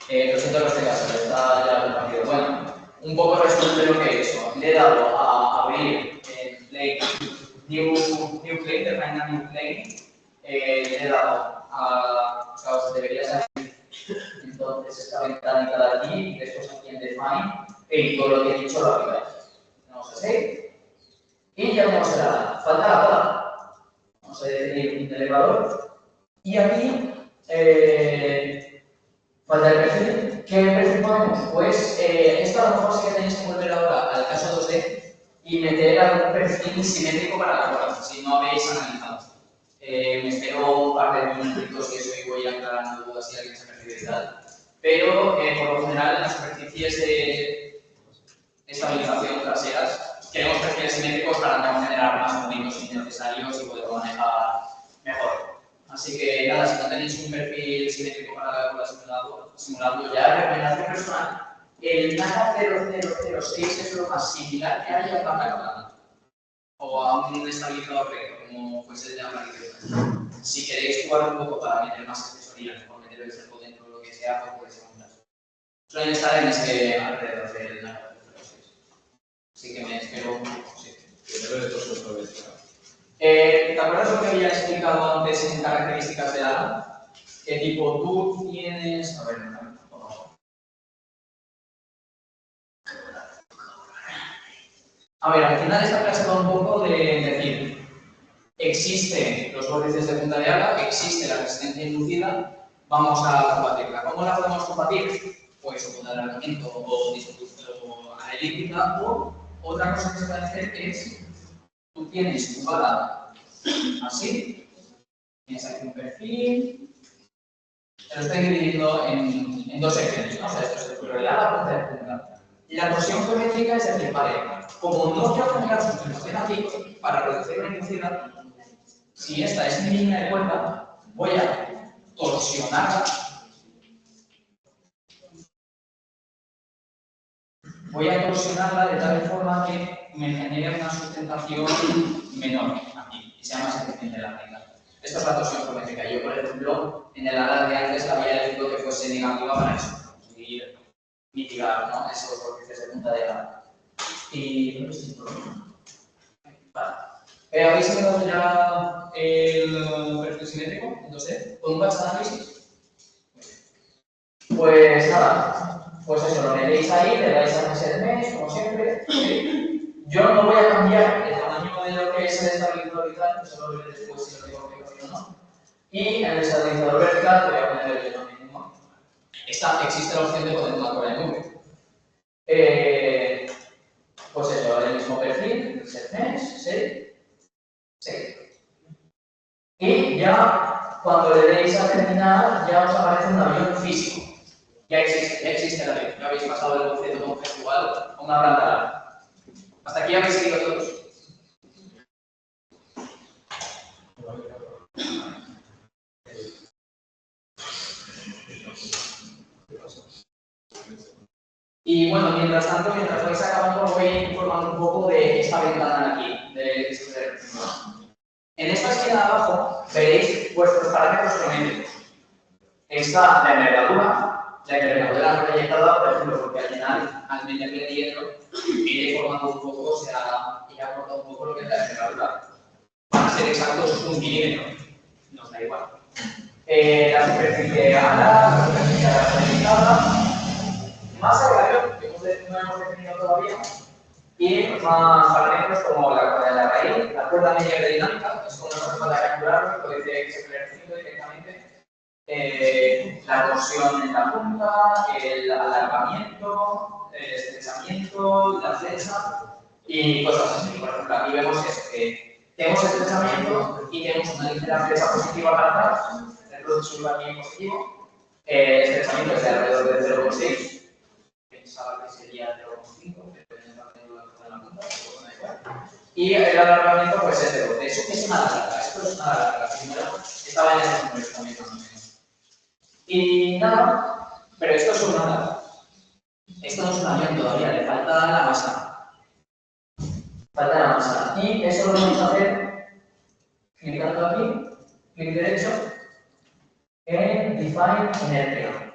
Lo siento a los de casa, está ya compartido. Bueno, un poco resumen de lo que he hecho. Le he dado a abrir el plane, new plane, define a new plane. Le he dado a, o sea, os debería salir entonces esta ventanita de aquí, y después aquí en define, y todo lo que he dicho lo aplicáis. Vamos a seguir. Y ya tenemos el ala. Falta la cola. Vamos a definir un elevador. Y aquí falta el perfil. ¿Qué perfil ponemos? Pues esto a lo mejor sí que tenéis que volver ahora al caso 2D y meter algún perfil simétrico para la cola, si no habéis analizado. Me espero un par de minutos y eso y voy aclarando dudas si alguien se percibe y tal. Pero por lo general en las superficies de estabilización traseras queremos perfiles simétricos para no generar más movimientos innecesarios y poderlo manejar mejor. Así que nada, si no tenéis un perfil simétrico para la simulando ya, recomendación personal. El NACA 0006 es lo más similar que hay a una cámara o a un estabilizador recto, como fuese el de la mariqueta. Si queréis jugar un poco para meter más asesoría, mejor meter el cerco dentro o lo que sea, pues podéis montar. Suelen estar en ese alrededor del NACA 0006. Así que me espero un poco, sí. ¿Te acuerdas lo que había explicado antes en características de ala? Que tipo tú tienes... A ver, al final esta clase va un poco de decir, existen los vórtices de punta de ala, existe la resistencia inducida, vamos a combatirla. ¿Cómo la podemos combatir? Pues o con alargamiento o elíptica, o otra cosa que se puede hacer es tú tienes tu ala así, tienes aquí un perfil, te lo estoy dividiendo en dos secciones, ¿no? O sea, esto es el culo de ala, punta de punta. La torsión geométrica es decir, vale, como no quiero generar sustentación aquí, para reducir la inducida, si esta es mi línea de cuerda, voy a torsionarla. Voy a torsionarla de tal forma que me genere una sustentación menor aquí y sea más eficiente la regla. Esto es la torsión geométrica. Yo, por ejemplo, en el ala de antes la había elegido que fuese negativa para eso, conseguir mitigar, ¿no?, esos vórtices de punta de ala. Y ¿dónde estoy por vale. ¿Habéis mirado ya el perfil simétrico? Entonces, ¿con un batch análisis? Pues nada, pues eso, lo metéis ahí, le dais a reset mesh, como siempre. Yo no voy a cambiar el tamaño de lo que es el estabilizador vertical, que eso lo veré después si lo tengo que cambiar o no. Y en el estabilizador vertical te voy a poner el lleno mínimo. Existe la opción de poner una cola en V. Pues eso, el mismo perfil, reset mesh, sí. Y ya cuando le deis a terminar, ya os aparece un avión físico. Ya existe el avión. Ya habéis pasado el boceto conceptual a una planta larga. ¿Hasta aquí habéis seguido todos? Y bueno, mientras tanto, mientras vais acabando, voy informando un poco de esta ventana de aquí, de en esta esquina de abajo veréis vuestros parámetros geométricos. Está la envergadura proyectada, por ejemplo, porque al final, al meterle hierro, iré formando un poco, o sea, iré acortando un poco lo que es la envergadura. Para ser exactos, 1 milímetro. Nos da igual. La superficie ala, la superficie proyectada, más el avión, que no hemos definido todavía, Y más parámetros como la cuerda de la raíz, la cuerda media aerodinámica, es como no hace falta calcularlo, lo dice XPLR5 directamente, la torsión en la punta, el alargamiento, el estrechamiento, la flecha y cosas así. Por ejemplo, aquí vemos que tenemos estrechamiento y tenemos una ligera flecha positiva para atrás, el producto aquí positivo, el estrechamiento es de alrededor de 0,6, pensaba que sería 0,5, y el alargamiento pues es de 12. Eso es una larga, esto es una larga. Primero estaba en ese número también más o menos. Y nada, pero esto es una larga. Esto no es un avión todavía, le falta la masa. Falta la masa. Y eso lo vamos a hacer clicando aquí, clic derecho, en Define Inertia.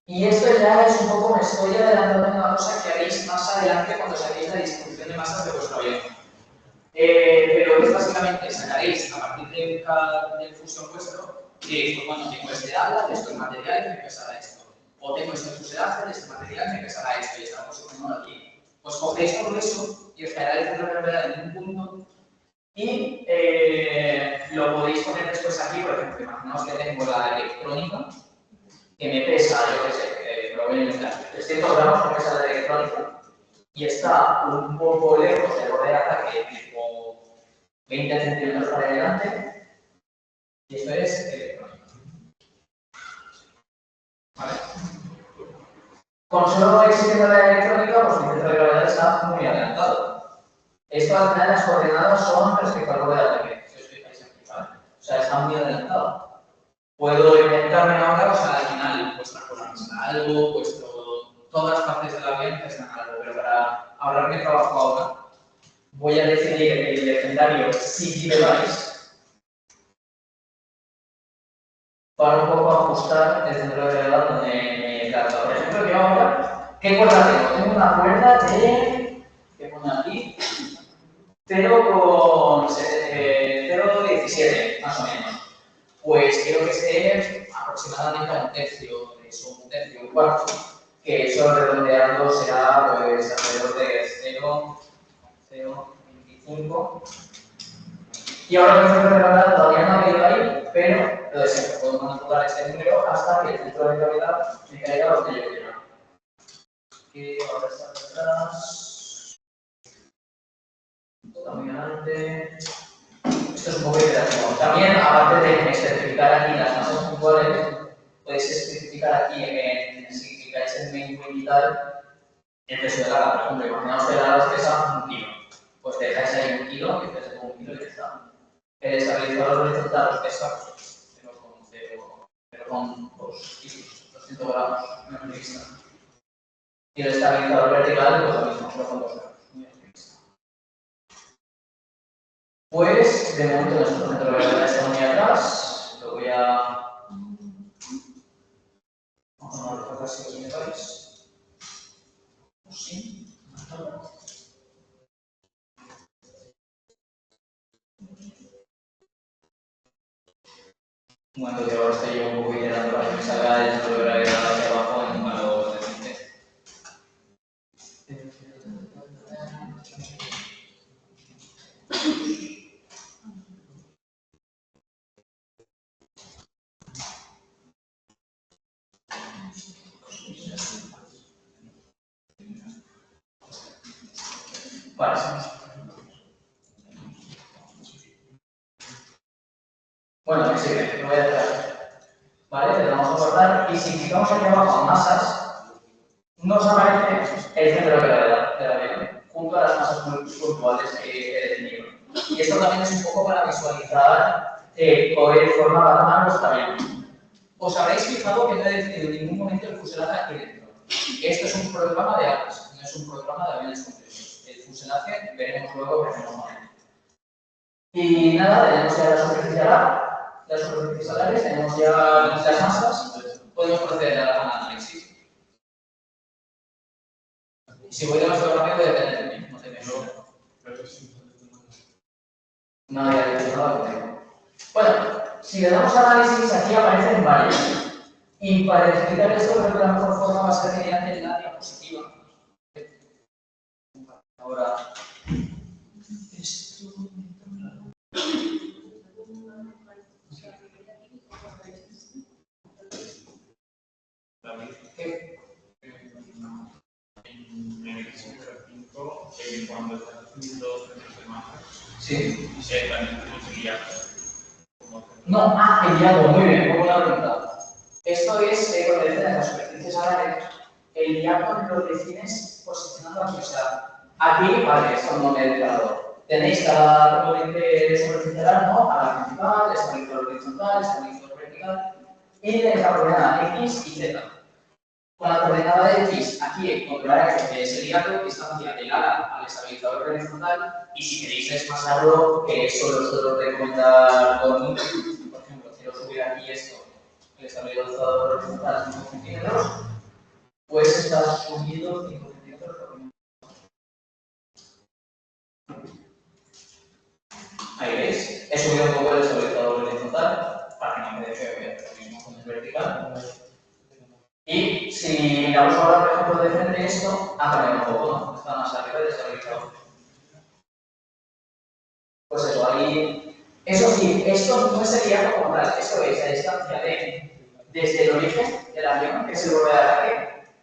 Y esto ya es un poco, me estoy adelantando en una cosa que haréis más adelante cuando saquéis la distribución de masas de vuestro avión. Pero es básicamente sacaréis a partir del fusión vuestro, diréis, pues bueno, tengo este ala de estos materiales, me pesará esto. O tengo este fuselaje de este material, me pesará esto y estamos poniendo aquí. Pues cogéis todo eso y os quedará el centro de gravedad en un punto y lo podéis poner después aquí, por ejemplo, imaginaos que tengo la electrónica que me pesa, yo qué sé, probablemente 300 gramos me pesa la electrónica y está un poco lejos del borde de ataque, tipo 20 centímetros para adelante, y esto es electrónica. ¿Vale? Con solo existiendo la electrónica, pues mi centro de gravedad está muy adelantado. Esto al final las coordenadas son respecto al borde de ataque, si os fijáis aquí, ¿vale? O sea, está muy adelantado. Puedo inventarme ahora, o sea, al final, vuestra cosa pesa algo, todas las partes del avión pesan algo, pero para ahorrarme trabajo ahora, voy a decidir el legendario CG-Device para un poco ajustar el centro de gravedad donde me trata. Por ejemplo, yo ahora, ¿qué cuerda tengo? Tengo una cuerda de, que pone aquí, 0,17 más o menos. Pues quiero que esté aproximadamente a un tercio de eso, un tercio, un cuarto, que eso redondeando será pues alrededor de 0,25. Y ahora el centro de gravedad todavía no ha ido ahí, pero lo de siempre, puedo manipular este número hasta que el centro de gravedad me caiga lo que yo quiera. Que ahora está atrás, está muy adelante. Esto es un poco iterativo. También, aparte de especificar aquí las masas puntuales, podéis especificar aquí si clicáis en main y tal, el peso de la ala. Por ejemplo, imaginaos que la ala pesa 1 kilo. Pues dejáis ahí 1 kilo, que pesa como 1 kilo y ya está. El estabilizador horizontal os pesa 0,2 kilos, 200 gramos, una revista. Y el estabilizador vertical, pues lo mismo, 0,2 gramos. Pues, de momento, nuestro centro de gravedad está muy atrás. Lo voy a... Vamos a reforzar si os miráis. Sí. Bueno, que ahora estoy yo un poco iterando para que me salga el centro de gravedad hacia abajo en un valor decente. Vale, bueno, me sirve, lo voy a hacer. Vale, le vamos a guardar y si clicamos aquí abajo en masas, nos aparece el centro de gravedad del avión, junto a las masas puntuales que he definido. Y esto también es un poco para visualizar qué forma va a tomar nuestro avión. Os habréis fijado que no he definido en ningún momento el fuselaje aquí dentro. Esto es un programa de alas, no es un programa de aviones completos. El fuselaje veremos luego que hacemos con él. Y nada, tenemos ya la superficie alar, las superficies alares, tenemos ya las masas, podemos proceder al análisis. Si voy demasiado rápido, depende de mí, no te tengo. No, ya he dicho nada que tengo. Bueno, si le damos análisis, aquí aparecen varios. Y para explicar esto, creo que la mejor forma va a ser mediante la diapositiva. ahora esto. ¿Qué? En el ejercicio 5, cuando estás haciendo semanas, Sí. también tenemos el guiado. No, el guiado, muy bien, muy buena pregunta. Esto es cuando defines las superficies alares, el guiado lo defines posicionando aquí, o sea, aquí, vale, es como me he declarado. Tenéis cada componente superficial, ¿no? A la principal, es conector horizontal, es conector vertical, y tenéis la coordenada X y Z. Con la coordenada de X, aquí controlará que es el hiato, distancia del ala al estabilizador horizontal, y si queréis es más largo, que eso lo suelo recomendar con, por ejemplo, quiero subir aquí esto, el estabilizador horizontal 5 centímetros, pues está subido 5 centímetros por minuto. Ahí veis, he subido un poco el estabilizador horizontal, para que no me deje lo mismo con el vertical. Y si miramos ahora, por ejemplo, de frente esto, ha cambiado un poco, ¿no? Está más arriba del estabilizador. Pues eso, ahí. Eso sí, esto no sería como tal, esto es la distancia desde el origen del avión, que es el borde de ataque,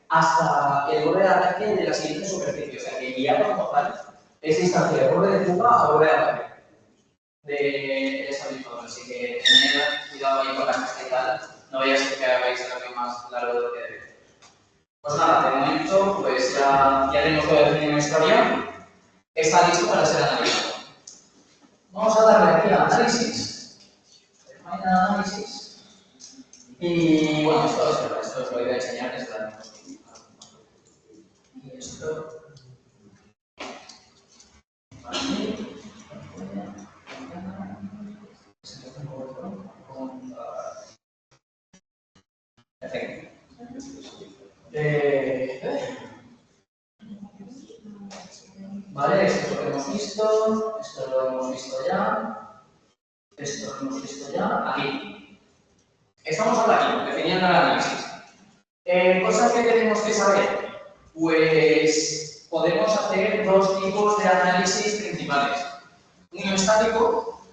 hasta el borde de ataque de la siguiente superficie. O sea, que el guiado como tal es distancia de borde de fuga a borde de ataque del estabilizador. Así que tened cuidado ahí con la casca y tal, no vaya a ser que hagáis el avión más largo de lo que debe. Pues nada, de momento, pues ya tenemos todo definido nuestro avión, está listo para ser analizado. Vamos a darle aquí a análisis, define análisis, y bueno, esto os lo voy a enseñar desde la y esto, aquí, perfecto. Vale, esto es lo que hemos visto, esto lo hemos visto ya, esto lo hemos visto ya, aquí. Estamos ahora aquí, definiendo el análisis. Cosas que tenemos que saber. Pues podemos hacer dos tipos de análisis principales. Uno estático,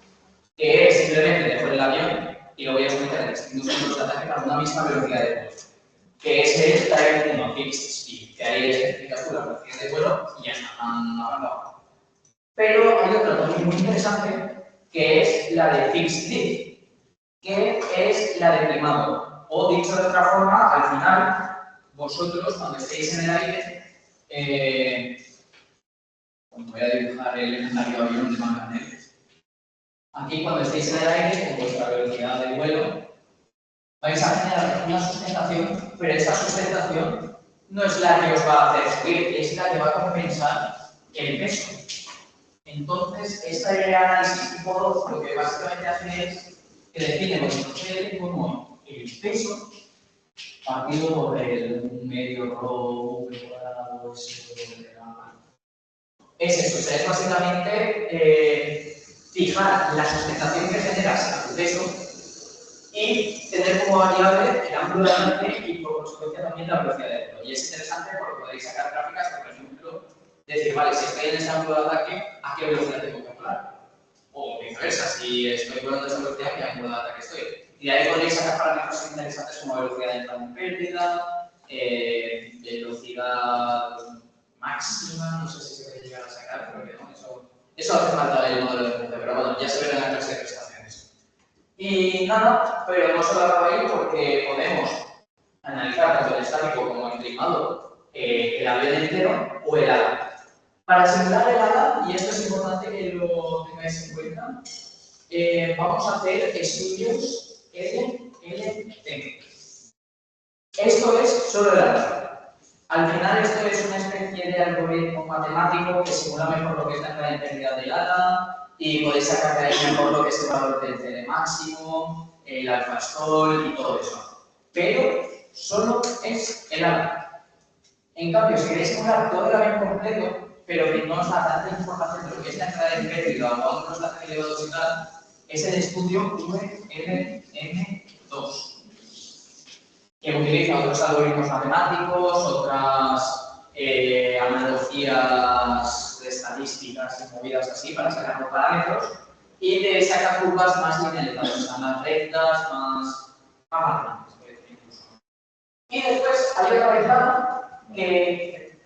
que es simplemente dejar el avión y lo voy a someter a distintos puntos de ataque para una misma velocidad de vuelo, que es el Type 1 Fixed Speed, que ahí especificas tú la velocidad de vuelo y ya está, tan avanzado. Pero hay otra también muy interesante, que es la de Fixed Lift, que es la de primado. O dicho de otra forma, al final, vosotros cuando estéis en el aire, voy a dibujar el legendario avión de Manganel. Aquí cuando estéis en el aire, con vuestra velocidad de vuelo, vais a generar una sustentación, pero esta sustentación no es la que os va a hacer subir, es la que va a compensar el peso. Entonces, este análisis tipo 2 lo que básicamente hace es que define vuestro CL como el peso partido por el medio rho cuadrado sobre la. Es eso, o sea, es básicamente fijar la sustentación que generas al peso y tener como variable el ángulo de ataque y por consecuencia también la velocidad de vuelo. Y es interesante porque podéis sacar gráficas que, por ejemplo, decir, vale, si estoy en ese ángulo de ataque, ¿a qué velocidad tengo que volar? O viceversa, si estoy volando a esa velocidad, ¿a qué ángulo de ataque estoy? Y de ahí podéis sacar parámetros interesantes como velocidad de entrada en pérdida, velocidad máxima, no sé si se puede llegar a sacar, pero que no, eso hace falta el modelo de punto, pero bueno, ya se verá en la clase de prestaciones. Y nada, pero no solo acaba ahí porque podemos analizar tanto el estático como el primado, el avión entero o el ala. Para simular el ala, y esto es importante que lo tengáis en cuenta, vamos a hacer estudios LLM. Esto es solo el ala. Al final esto es una especie de algoritmo matemático que simula mejor lo que es la entrada en pérdida del ala y podéis sacar de ahí mejor lo que es el valor del CD máximo, el alfa stall y todo eso. Pero solo es el ala. En cambio, si queréis simular todo el avión completo, pero que no os da tanta información de lo que es la entrada en pérdida o a otros datos elevados y tal, es el estudio VLM2, que utiliza otros algoritmos matemáticos, otras analogías de así, para sacar los parámetros, y te saca curvas más linealizadas, o sea, más rectas, más grandes, por decir incluso. Y después hay otra ventana que...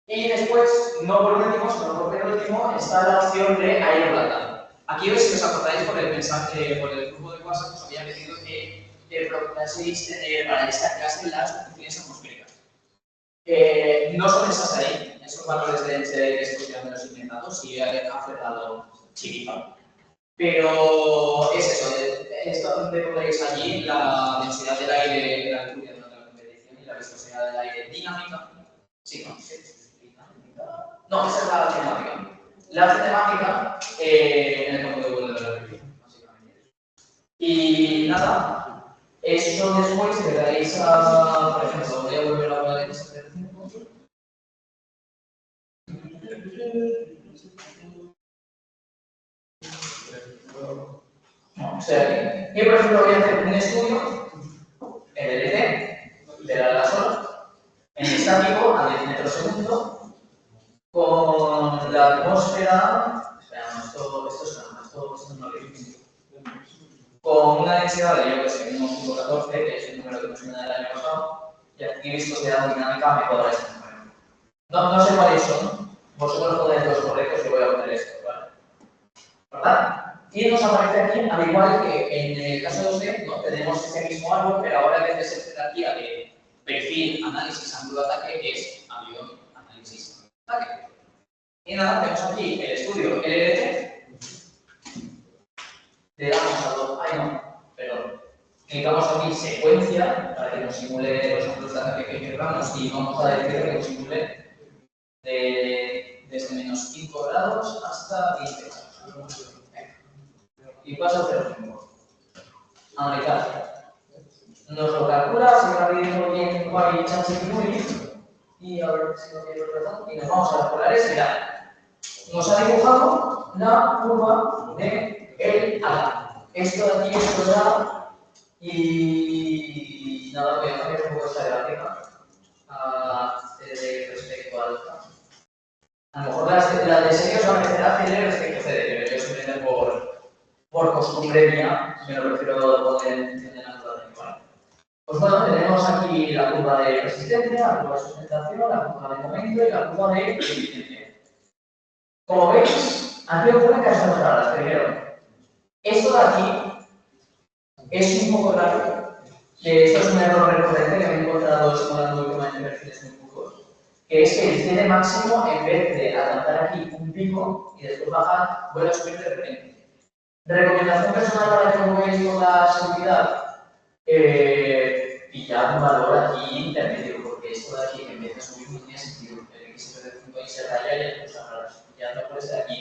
Y después, no por último, sino por penúltimo, está la opción de aire blanda. Aquí veis, si os acordáis, por el mensaje, por el grupo de WhatsApp, os había pedido que procuraseis tener para esta clase las condiciones atmosféricas. No son esas ahí, esos valores de estos ya me los he inventado, si he acertado chiripa. Pero es eso, esto donde podréis allí la densidad del aire, la altura de la competición y la viscosidad del aire dinámica. Sí, no, no, esa es la cinemática. La cinemática en el campo de vuelo de la religión, básicamente. Y nada, eso después le daréis a, por ejemplo, voy a volver a hablar de este ejercicio. No, o sea, yo por ejemplo voy a hacer un estudio en LT de la sola, en estático a 10 metros segundo, con la atmósfera, espera, no, esto no lo hice, con una densidad de, yo que sé, 1.14, que es el número que nos viene del año pasado, y aquí viscosidad dinámica me cuadra este número. No sé cuáles son, vosotros ponéis los correctos, yo voy a poner esto, ¿vale? ¿Verdad? Y nos aparece aquí, al igual que en el caso 2D, ¿no? Tenemos este mismo árbol, pero ahora en vez de ser jerarquía de perfil, análisis, ángulo de ataque, es avión, análisis, ataque. Y nada, tenemos aquí el estudio LDT. Le damos a todo, perdón. Clicamos aquí secuencia para que nos simule los ángulos de ataque que queramos y vamos a decir que nos simule desde menos 5 grados hasta 20 grados. Y pasa a 0,5. Analizar. Nos lo calcula, se va viendo bien cuál chance y a ver si no tiene razón. Y nos vamos a calcular eso. Mirad, nos ha dibujado la curva de el ala. Esto de aquí es cuadrado y nada, voy a hacer un poco esta gráfica respecto al alfa. A lo mejor la de serie os va a parecer ACL respecto a CD, pero yo simplemente por costumbre mía me lo prefiero poner en función de la curva de igual. Pues bueno, tenemos aquí la curva de resistencia, la curva de sustentación, la curva de momento y la curva de eficiencia. Como veis, aquí ocurren cosas dos raras. Primero, esto de aquí es un poco raro, que esto es un error recurrente que me he encontrado simulando últimamente perfiles muy pocos, que es que el CD máximo, en vez de alcanzar aquí un pico y después bajar, vuelve a subir de repente. Recomendación personal para que no veáis con la seguridad, pillar un valor aquí intermedio, porque esto de aquí que empieza a subir no tiene sentido. El X75 ahí se raya y hay cosas raras. Pilladlo por este de aquí.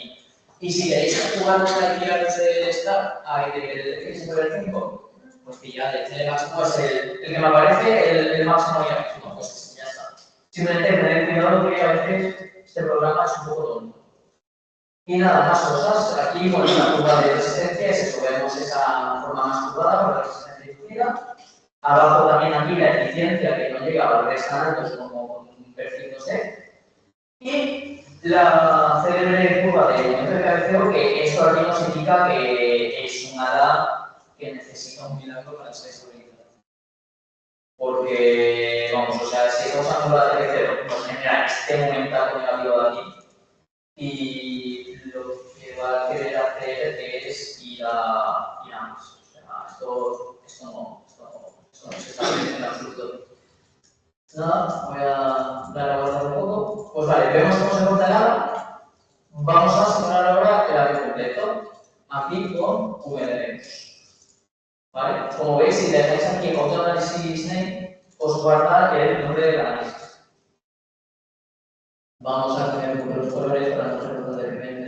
Y si queréis jugar con la guía de Star, del X75, pues pillad el CD máximo, es el que me aparece, el máximo ya máximo, pues ya está. Simplemente tener cuidado porque a veces este programa es un poco tonto. Y nada, más cosas. Aquí, bueno, la curva de resistencia es eso, vemos esa forma más curvada por la resistencia inducida. Abajo también aquí la eficiencia que no llega a valores tan altos como un perfil 2D. Y la célebre curva de momento de cabeceo, que esto aquí nos indica que es un hada que necesita un milagro para ser estabilizada. Porque, vamos, o sea, si estamos hablando de cabeceo, nos genera este momento negativo de aquí. Y lo que va a querer hacer es ir a más. O sea, esto no se está viendo en absoluto. Nada, voy a dar a guardar un poco. Pues vale, vemos cómo se corta el ala. Vamos a simular ahora el avión completo. Aquí con VLM. ¿Vale? Como veis, si le dejáis aquí autoanálisis name, os guarda el nombre del análisis. Vamos a tener un poco los colores para no hacerlo de repente.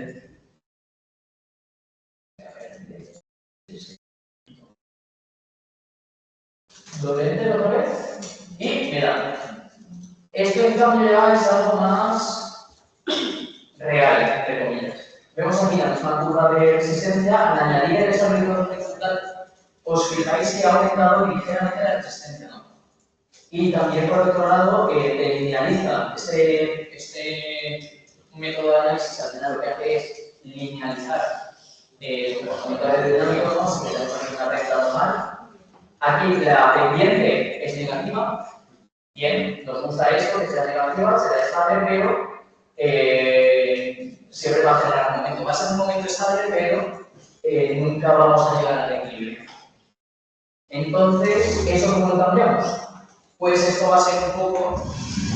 Doble enter otra vez. Y mirad. Esto en cambio ya es algo más real, entre comillas. Vemos aquí la misma curva de resistencia. Al añadir el estabilizador horizontal, os fijáis que ha aumentado ligeramente la resistencia, ¿no? Y también por otro lado, te linealiza este Un método de análisis al final lo que hace es linealizar el comportamiento aerodinámico, ¿no? Si tenemos aquí una recta normal. Aquí la pendiente es negativa. Bien, nos gusta esto, que sea negativa, será estable, pero siempre va a generar un momento. Va a ser un momento estable, pero nunca vamos a llegar al equilibrio. Entonces, ¿eso cómo lo cambiamos? Pues esto va a ser un poco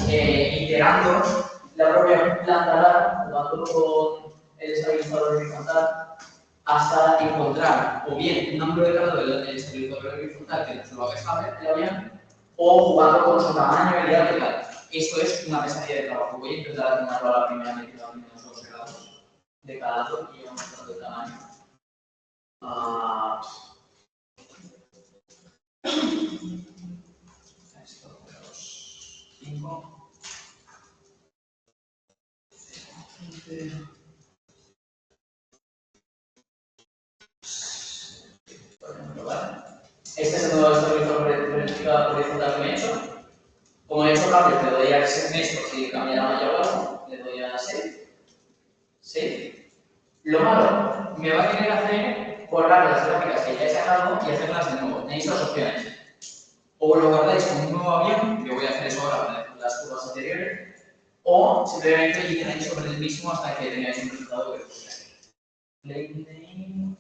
iterando la propia planta LAR, jugando con el estabilizador horizontal, hasta encontrar o bien un ángulo de calado del estabilizador horizontal que nos lo haga estable el avión, o jugando con su tamaño y tal. Esto es una pesadilla de trabajo. Voy a intentar atimarlo a la primera medida a menos 2 grados de calado y vamos dando el tamaño. Esto de los 5. Este es el nuevo estabilizador horizontal que me he hecho. Como he hecho cambios, le doy a esto, si cambia la malla abajo, le doy a save. ¿Sí? Lo malo, me va a tener que hacer borrar las gráficas que ya he sacado y hacerlas de nuevo. Tenéis dos opciones. O lo guardáis con un nuevo avión, yo voy a hacer eso ahora para dejar las curvas anteriores, o simplemente iteráis sobre el mismo hasta que tengáis un resultado que os guste. Name.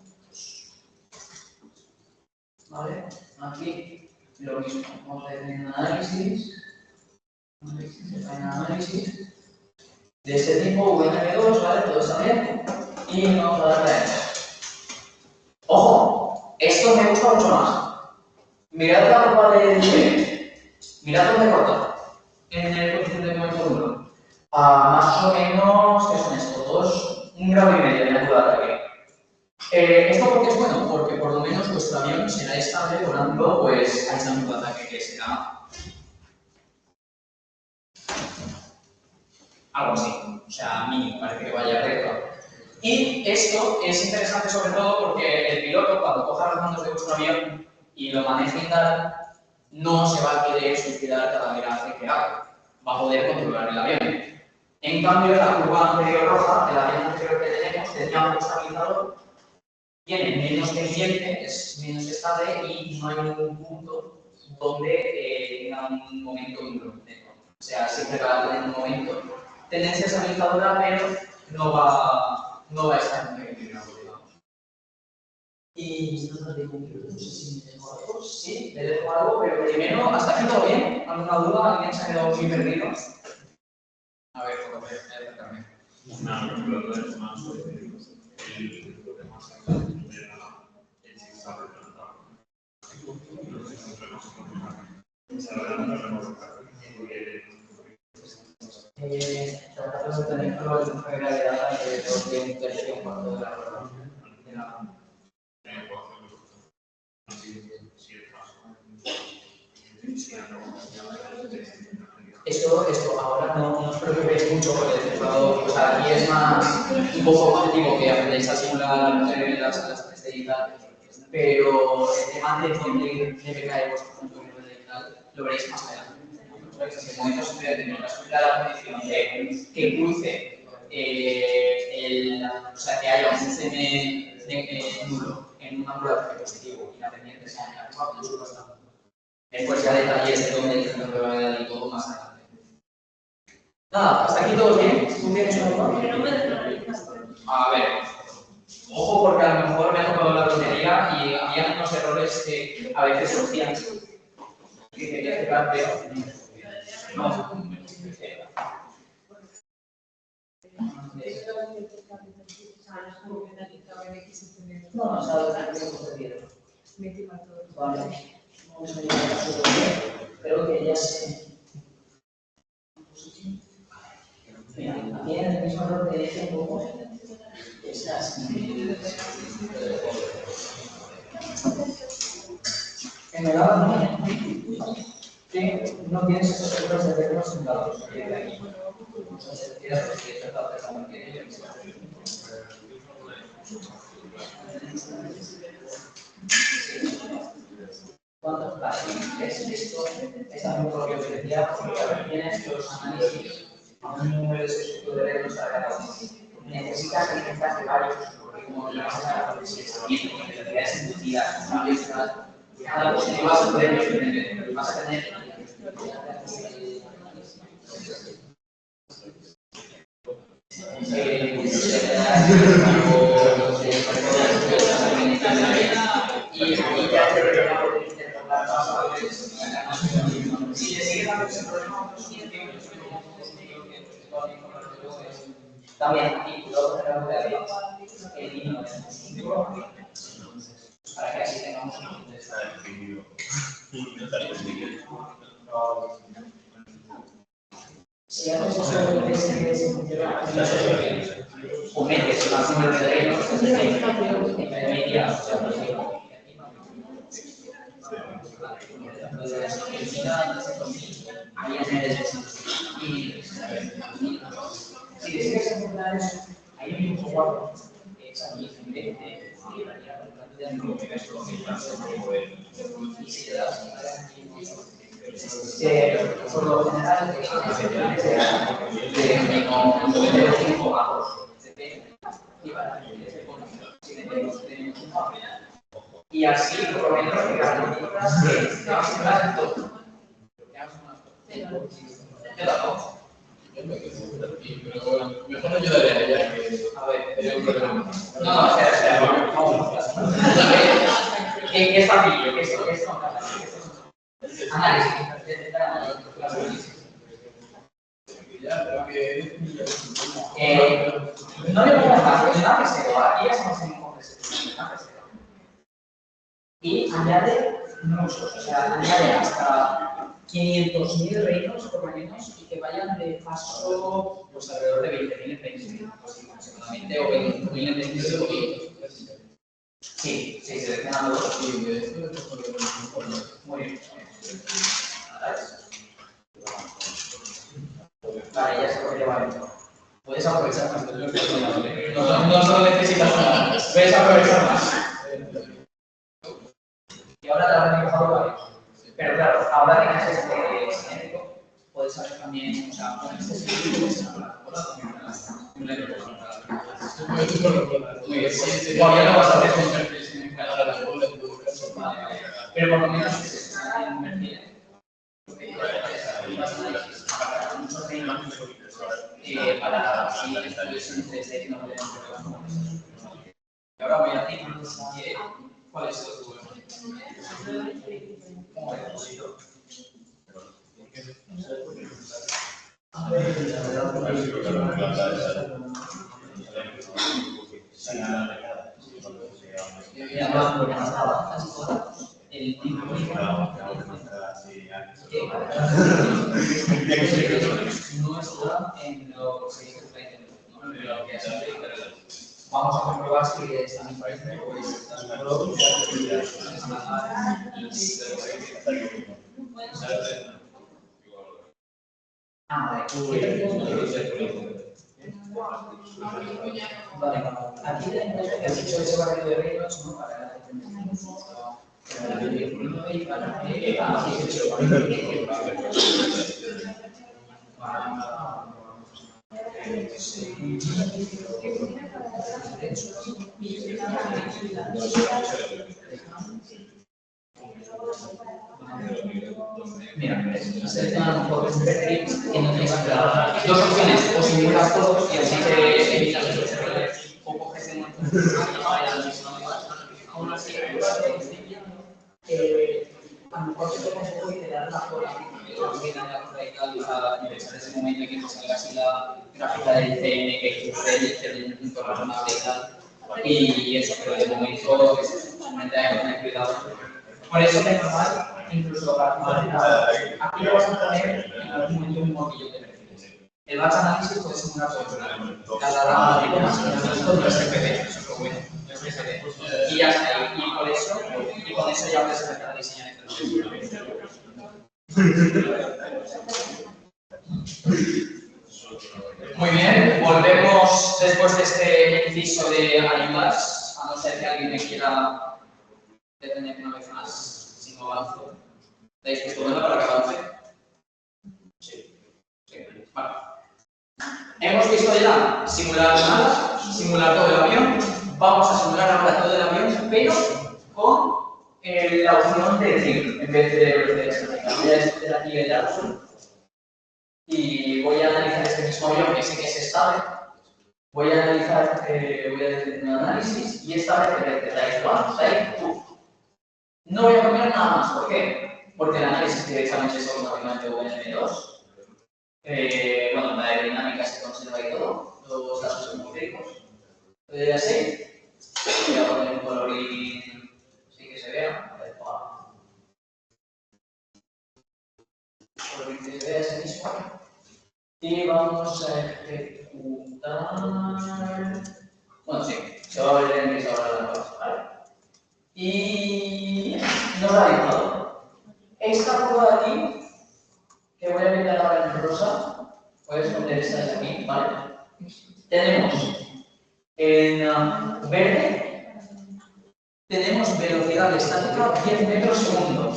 Vale, aquí lo mismo. Vamos a tener un análisis de este tipo, VNM2, ¿vale? Todo está bien. Y vamos a darle a Enter. ¡Ojo! Esto me gusta mucho más. Mirad la curva de nivel. Mirad dónde corta. En el coeficiente de momento 1. Más o menos, ¿qué son estos? 1,5 grados de ángulo de ataque. ¿Esto por qué es bueno? Porque por lo menos vuestro avión será estable volando pues, a ese ángulo de ataque que será algo así, o sea, mínimo, parece que vaya recto. Y esto es interesante sobre todo porque el piloto, cuando coja los mandos de vuestro avión y lo maneje y tal, no se va a querer suicidar cada viraje que haga. Va a poder controlar el avión. En cambio, la curva anterior roja, el avión anterior que tenemos, tenía un estabilizador, tiene menos pendiente, es menos estable y no hay ningún punto donde tenga un momento nulo. O sea, siempre va a tener un momento. Tendencia estabilizadora, pero no va a estar muy equilibrado, digamos. Y no sé si me dejo algo. Sí, me dejo algo, pero primero, ¿hasta aquí todo bien? ¿Alguna duda? ¿Alguien se ha quedado muy perdido? A ver, por lo menos, voy a acercarme. No, es más el problema el sistema representado. Tratamos de tener pruebas de realidad de un tercio o cuarto de la prueba. Esto ahora no os preocupéis mucho por el cifrado, o sea, aquí es más un poco objetivo que aprendéis a simular las 3D y tal, pero el tema de dónde debe caer vuestro punto de nivel y tal, lo veréis más adelante. En el momento siempre de tener la condición de que cruce, o sea, que haya un CM nulo en un ángulo de ataque positivo y la pendiente sea negativa, pues eso está. Después ya detalles de dónde está la probabilidad y todo más adelante. Nada, hasta aquí todo bien. ¿Tú tienes algo? A ver, ojo porque a lo mejor me ha tocado la lotería y había unos errores que a veces surgían. Que quería cerrar, pero no. No, no sabes lo que hemos perdido. Vale. Vamos a llegar a su creo que ya sé. Mira, aquí en el mismo error que dije un poco, estás. En el lado no, que no tienes esos errores de términos sentados. ¿Cuántos plásticos es esto? Es también por lo que os decía, porque tienes los análisis a un número de solicitud de reinos para cada uno. Necesitas licencias de varios, porque como le vas a dar a los actividades inducidas, cambios, cada positivo vas a poder vas a tener también título de el mínimo para que así tengamos un si haces eso o metes más número de reinos en media ahí añades y si decides encontrar eso, hay un mismo guapo que es aquí en vez de y si le das por lo general de menos 5 bajos y así por lo menos te garantizas que te vas a quedar en todo. Yo tampoco. Pero mejor no ayudaré a ella que A ver, sería un problema. no, espera, vamos. ¿Qué es familia? ¿Qué es análisis? Ya, pero que no le pongas más, es una reserva, aquí ya estamos en un congreso, una reserva. Y añade muchos, o sea, añade hasta 500.000 reinos por lo menos y que vayan de paso pues alrededor de 20.000 en 20.000, aproximadamente, o 20.000 en 20.000. Sí, seleccionando dos. Muy bien. Vale, ya se lo lleva dentro. Puedes aprovechar más. No solo necesitas nada, puedes aprovechar más. Y ahora te habrán dibujado varios. Pero claro, ahora tienes este genérico, puedes saber también, o sea, con este sitio puedes hablar. Muy bien, todavía no vas a hacer un perfil sin pero por lo menos es un perfil. Para así después en 3D no podemos ver. Y ahora voy a decir cuál es el tuyo. ¿Cómo deposito? No está en lo que se dice vamos a comprobar si está en vale, aquí tenemos que has hecho ese barrio de reinos, ¿no? Para la y para mira, seleccionar un poco un perfil que no tenga dos opciones, o simulas todo y así te evitas los errores, o coges el aún así, a lo mejor te toca un poco y te da la forma que la cosa y tal, para empezar ese momento y que te salga así la gráfica del CN, que es un punto razonable y tal. Y eso, pero de momento es simplemente hay que tener cuidado. Por eso es normal, incluso para aquí lo vas a poner en algún momento un movillo de perfiles. El batch análisis puede ser una cosa. Cada rama de temas esto no es FP, eso es lo bueno, no es FP. Y ya está, y con eso ya puedes empezar a diseñar esto. Muy bien, volvemos después de este inciso de ayudas, a no ser que alguien me quiera detener una vez más, si no avanzo. ¿Estáis dispuestos para que avance? Sí. Vale. Hemos visto ya simular nada, simular todo el avión. Vamos a simular ahora todo el avión, pero con la opción de decir en vez de velocidad estática. Voy a escoger aquí el árbol y voy a analizar este mismo avión que sé que es estable. Voy a analizar, voy a hacer un análisis y esta vez de type 1, type 2. No voy a cambiar nada más. ¿Por qué? Porque el análisis directamente es automáticamente UNM2. Bueno, la aerodinámica se conserva y todo, los datos atmosféricos. Así. Voy a poner un colorín, sí que se vea. Colorín que se vea ese mismo. Y vamos a ejecutar. Bueno, sí, se va a ver en esa hora la cosa, ¿vale? Y nos ha dictado. Esta curva de aquí, que voy a pintar ahora en rosa, voy a esconder esta de aquí, ¿vale? Tenemos en verde, tenemos velocidad estática 10 metros segundo.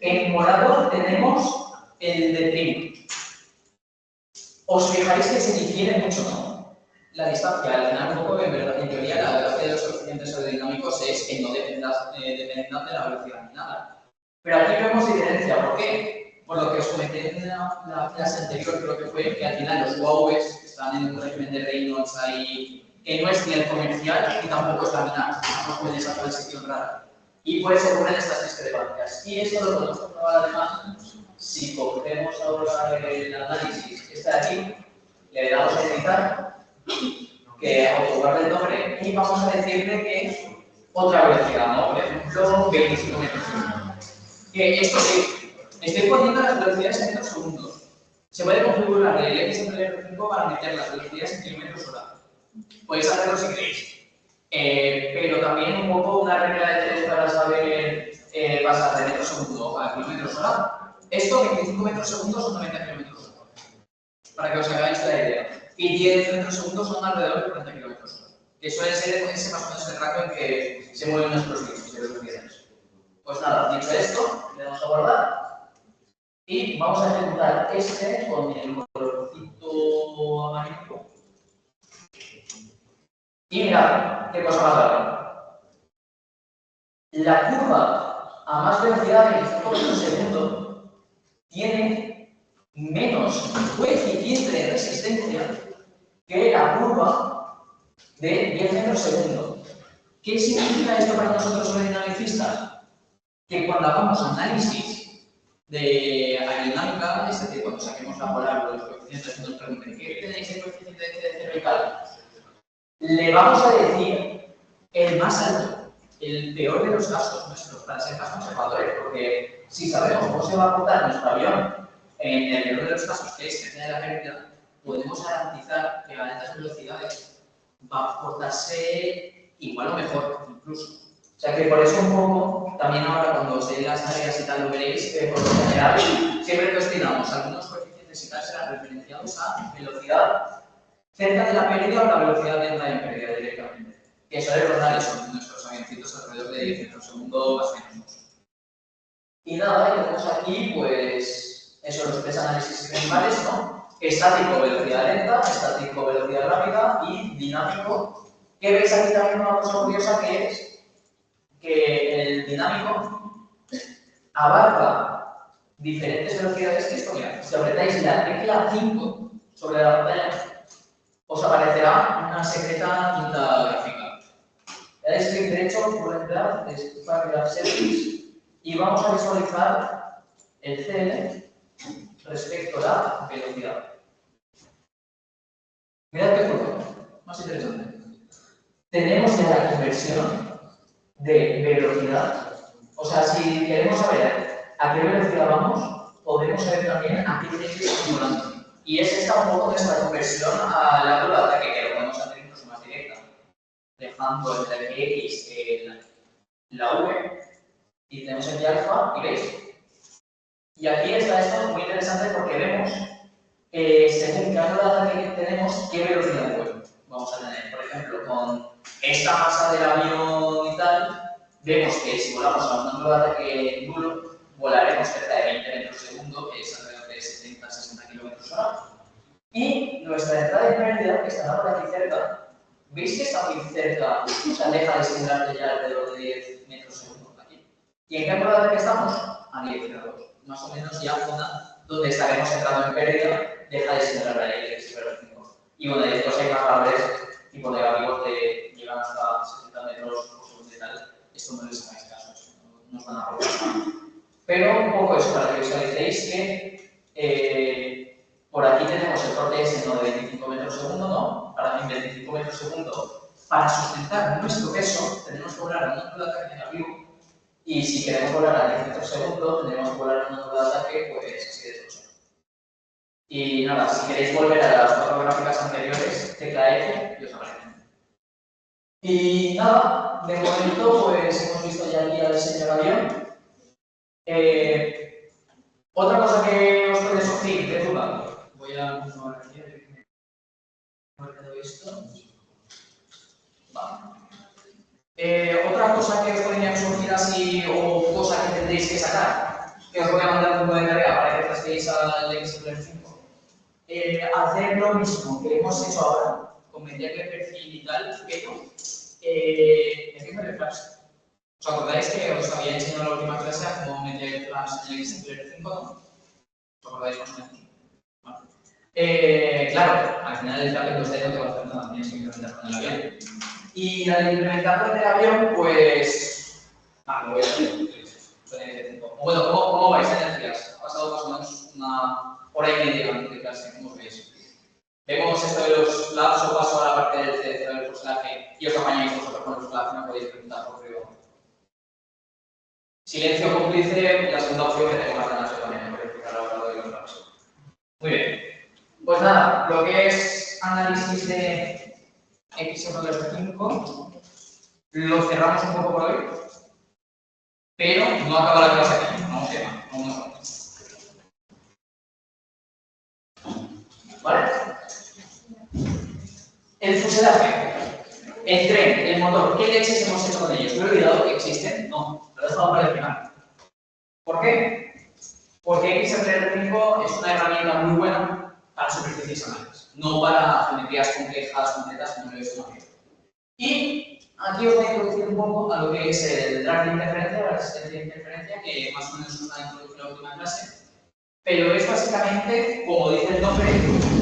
En morado tenemos el de trim. Os fijaréis que se difiere mucho, ¿no? La distancia, al final, un poco, en verdad, en teoría, la gracia de los coeficientes aerodinámicos es que no dependan de la velocidad ni nada. Pero aquí vemos diferencia. ¿Por qué? Por lo que os comenté en la clase anterior, creo que fue que al final los UAVs que están en un régimen de Reynolds ahí, que no es ni el comercial y tampoco es laminar, no pueden sacar el sección rara. Y por eso ocurren estas discrepancias. Y esto lo podemos comprobar además si cogemos ahora el análisis, este de aquí, le damos a editar, que autoguarde el nombre y vamos a decirle que otra velocidad, ¿no? Por ejemplo, 25 metros por segundo. Que esto sí, estoy poniendo las velocidades en metros segundos. Se puede configurar el XML5 para meter las velocidades en kilómetros hora. Podéis hacerlo si queréis. Pero también un poco una regla de 3 para saber pasar de metros segundo a kilómetros hora. Esto, 25 metros segundos son 90 kilómetros hora. Para que os hagáis la idea. Y 10 metros segundos son alrededor de 40 kilómetros hora. Que suele ser ese más o menos el rango en que se mueven nuestros límites de velocidades. Pues nada, dicho esto, le damos a guardar. Y vamos a ejecutar este con el colorcito amarillo. Y mirad, qué cosa más rara. La curva a más velocidad de 25 metros segundo tiene menos coeficiente de resistencia que la curva de 10 metros segundo. ¿Qué significa esto para nosotros los aerodinamicistas? Que cuando hagamos análisis de aerodinámica, es decir, cuando saquemos la polar o los coeficientes que nos pregunten ¿qué tenéis de coeficiente de cervical? Le vamos a decir el más alto, el peor de los casos nuestros, para ser más conservadores, porque si sabemos cómo se va a comportar nuestro avión en el peor de los casos, que es que tiene la pérdida, podemos garantizar que a altas velocidades va a portarse igual o mejor, incluso. O sea que por eso un poco, también ahora cuando os dé las tareas y tal lo veréis, que por lo general siempre que os pidamos algunos coeficientes y tal serán referenciados a velocidad cerca de la pérdida o la velocidad de la pérdida directamente. Que suele rondar eso, nuestros avioncitos alrededor de 10 metros segundo más o menos. Y nada, tenemos aquí pues eso, los tres análisis principales, ¿no? Estático, velocidad lenta, estático, velocidad rápida y dinámico. Que veis aquí también una cosa curiosa que es que el dinámico abarca diferentes velocidades que esto, mira, si apretáis la tecla 5 sobre la pantalla, os aparecerá una secreta tinta gráfica. Le dais clic derecho por entrar, Paragraph Settings, y vamos a visualizar el CL respecto a la velocidad. Mirad qué curva, más interesante. Tenemos ya la conversión de velocidad. O sea, si queremos saber a qué velocidad vamos, podemos saber también a qué nivel estamos volando. Y es esta un poco nuestra conversión a la curva de ataque, que lo podemos hacer incluso más directa. Dejando entre X la V y tenemos aquí alfa, y veis. Y aquí está esto muy interesante porque vemos, según qué ángulo de ataque que tenemos, qué velocidad de vuelo vamos a tener. Por ejemplo, con esta masa del avión y tal, vemos que si volamos a un ángulo de ataque nulo, volaremos cerca de 20 metros segundo, que es alrededor de 70-60 km/h. Y nuestra entrada en pérdida, que estará por aquí cerca, ¿veis que está muy cerca? O sea, deja de simularte ya alrededor de 10 metros segundo aquí. ¿Y en qué altura de que estamos? A 10 grados. Más o menos ya zona donde estaremos entrando en pérdida, deja de simular ahí el X-5. Y bueno, después hay más valores tipo negativos que llegan hasta 70 metros por segundo y tal. Esto no les hagáis caso, esto no os van a aportar nada. Pero un poco eso, para que visualicéis que por aquí tenemos el corte S de 25 metros segundo, ¿no? Para 25 metros segundo, para sustentar nuestro peso, tenemos que volar a un ángulo de ataque negativo. Y si queremos volar a 10 metros segundo, tendremos que volar a un ángulo de ataque, pues así de tocho. Y nada, si queréis volver a las 4 gráficas anteriores, tecla F y os aparecen. Y nada, de momento, pues hemos visto ya aquí al señor avión. Otra cosa que os puede surgir de duda, voy a continuar aquí, a ver qué doy esto. Vale. Otra cosa que os podría surgir así, o cosa que tendréis que sacar, que os voy a mandar un poco de tarea para que trastéis al X-5. Hacer lo mismo que hemos hecho ahora, con meterle perfil y tal, pero meterle flash. ¿Os acordáis que os había enseñado en la última clase a cómo meter flash en el X-5, no? ¿Os acordáis más o menos? Vale. Claro, al final el tracking 2D no te va a hacer nada, tienes que implementar con el avión. Y al implementarlo en el avión, pues... lo voy a hacer. Bueno, ¿cómo vais a energías? Ha pasado más o menos una hora y media de clase, ¿cómo os veis? Vemos esto de los labs o paso a la parte del fuselaje y os apañáis vosotros con el fuselaje, no podéis preguntar por privado. Silencio cómplice, la segunda opción que tengo más ganas de poner, para explicar ahora lo de los labs. Muy bien. Pues nada, lo que es análisis de X-5 lo cerramos un poco por hoy, pero no acaba la clase aquí, no tema, no. ¿Vale? El fuselaje, el tren, el motor, ¿qué leches hemos hecho con ellos? ¿Me he olvidado que existen? No, lo he dejado para el final. ¿Por qué? Porque XFR5 es una herramienta muy buena para superficies anales, no para geometrías complejas, completas, como lo he hecho aquí. Y aquí os voy a introducir un poco a lo que es el drag de interferencia, la resistencia de interferencia, que más o menos es una introducción en la última clase. Pero es básicamente, como dice el nombre,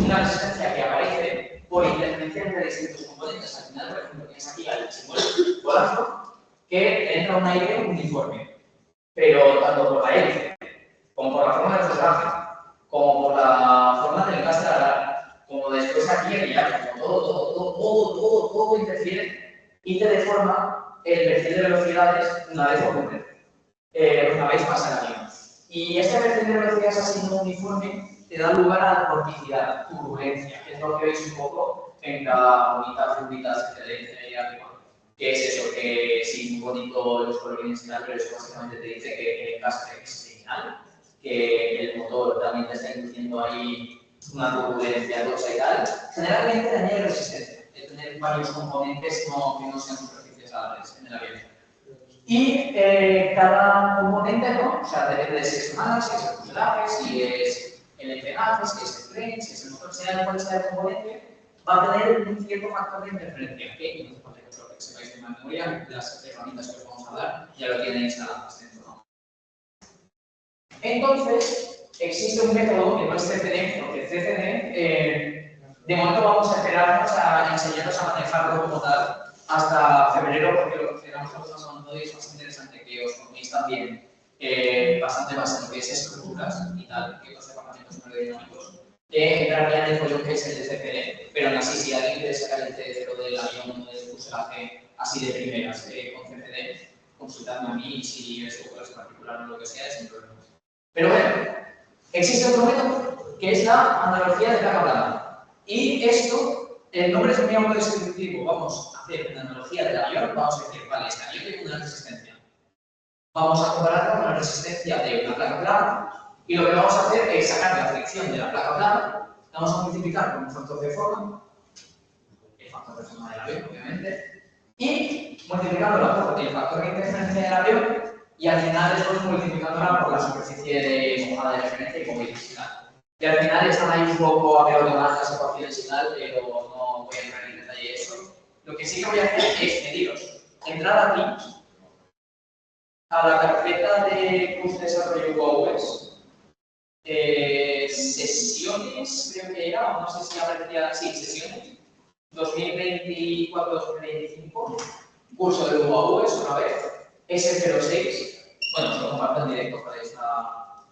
una resistencia que aparece por interferencia entre distintos componentes. Al final, por ejemplo, tienes aquí al símbolo polazo, que entra un aire uniforme. Pero tanto por la hélice, como por la forma del fuselaje, como por la forma del gas de la como después aquí el viaje, todo interfiere y te deforma el perfil de velocidades una vez pasa el avión. Y este perfil de velocidades así no uniforme te da lugar a la vorticidad, turbulencia, que es lo que veis un poco en la unidad fluidas que te dice arriba. ¿Qué es eso? Que sí, muy bonito los colorines y tal, pero eso básicamente te dice que el gas es señal, que el motor también te está induciendo ahí una turbulencia, tocha y tal. Generalmente te añade resistencia, de tener varios componentes que no sean superficies alares en el avión. Y cada componente, ¿no? O sea, depende de si es humana, si es el fuselaje, si es el engranaje, si es el tren, si es el motor, sea cual sea el componente, va a tener un cierto factor de interferencia, que no hace falta que sepáis de memoria, las herramientas que os vamos a dar ya lo tienen instaladas dentro, ¿no? Entonces, existe un método que no es CCD, porque CCD, de momento vamos a esperarnos a enseñaros a manejarlo como tal hasta febrero, porque lo que consideramos que más avanzado y es más interesante que os forméis también bastante más en lo que es estructuras y tal, que los departamentos aerodinámicos, entraría en el follón que es el de CCD, pero aún así, si alguien quiere sacar el C0 del avión o del fuselaje así de primeras con CCD, consultadme a mí y si es un caso particular o lo que sea, sin problema. Pero bueno, existe otro método que es la analogía de placa plana. Y esto, el nombre es muy autodescriptivo. Vamos a hacer una analogía del avión, vamos a decir, vale, este avión tiene una resistencia. Vamos a compararla con la resistencia de una placa plana y lo que vamos a hacer es sacar la fricción de la placa plana, la vamos a multiplicar con un factor de forma, el factor de forma del avión, obviamente, y multiplicándola por el factor de interferencia del avión, y al final después multiplicándola por la superficie de mojada de referencia y como veis. Y al final están ahí un poco apelotonadas las ecuaciones y tal, pero no voy a entrar en detalle eso. Lo que sí que voy a hacer es mediros. Entrar aquí a la carpeta de curso de desarrollo UAUs, sesiones, creo que era, o no sé si aparecía, sí, sesiones, 2024-2025, curso de UAUs otra vez, S06, bueno, os lo comparto en directo para esta,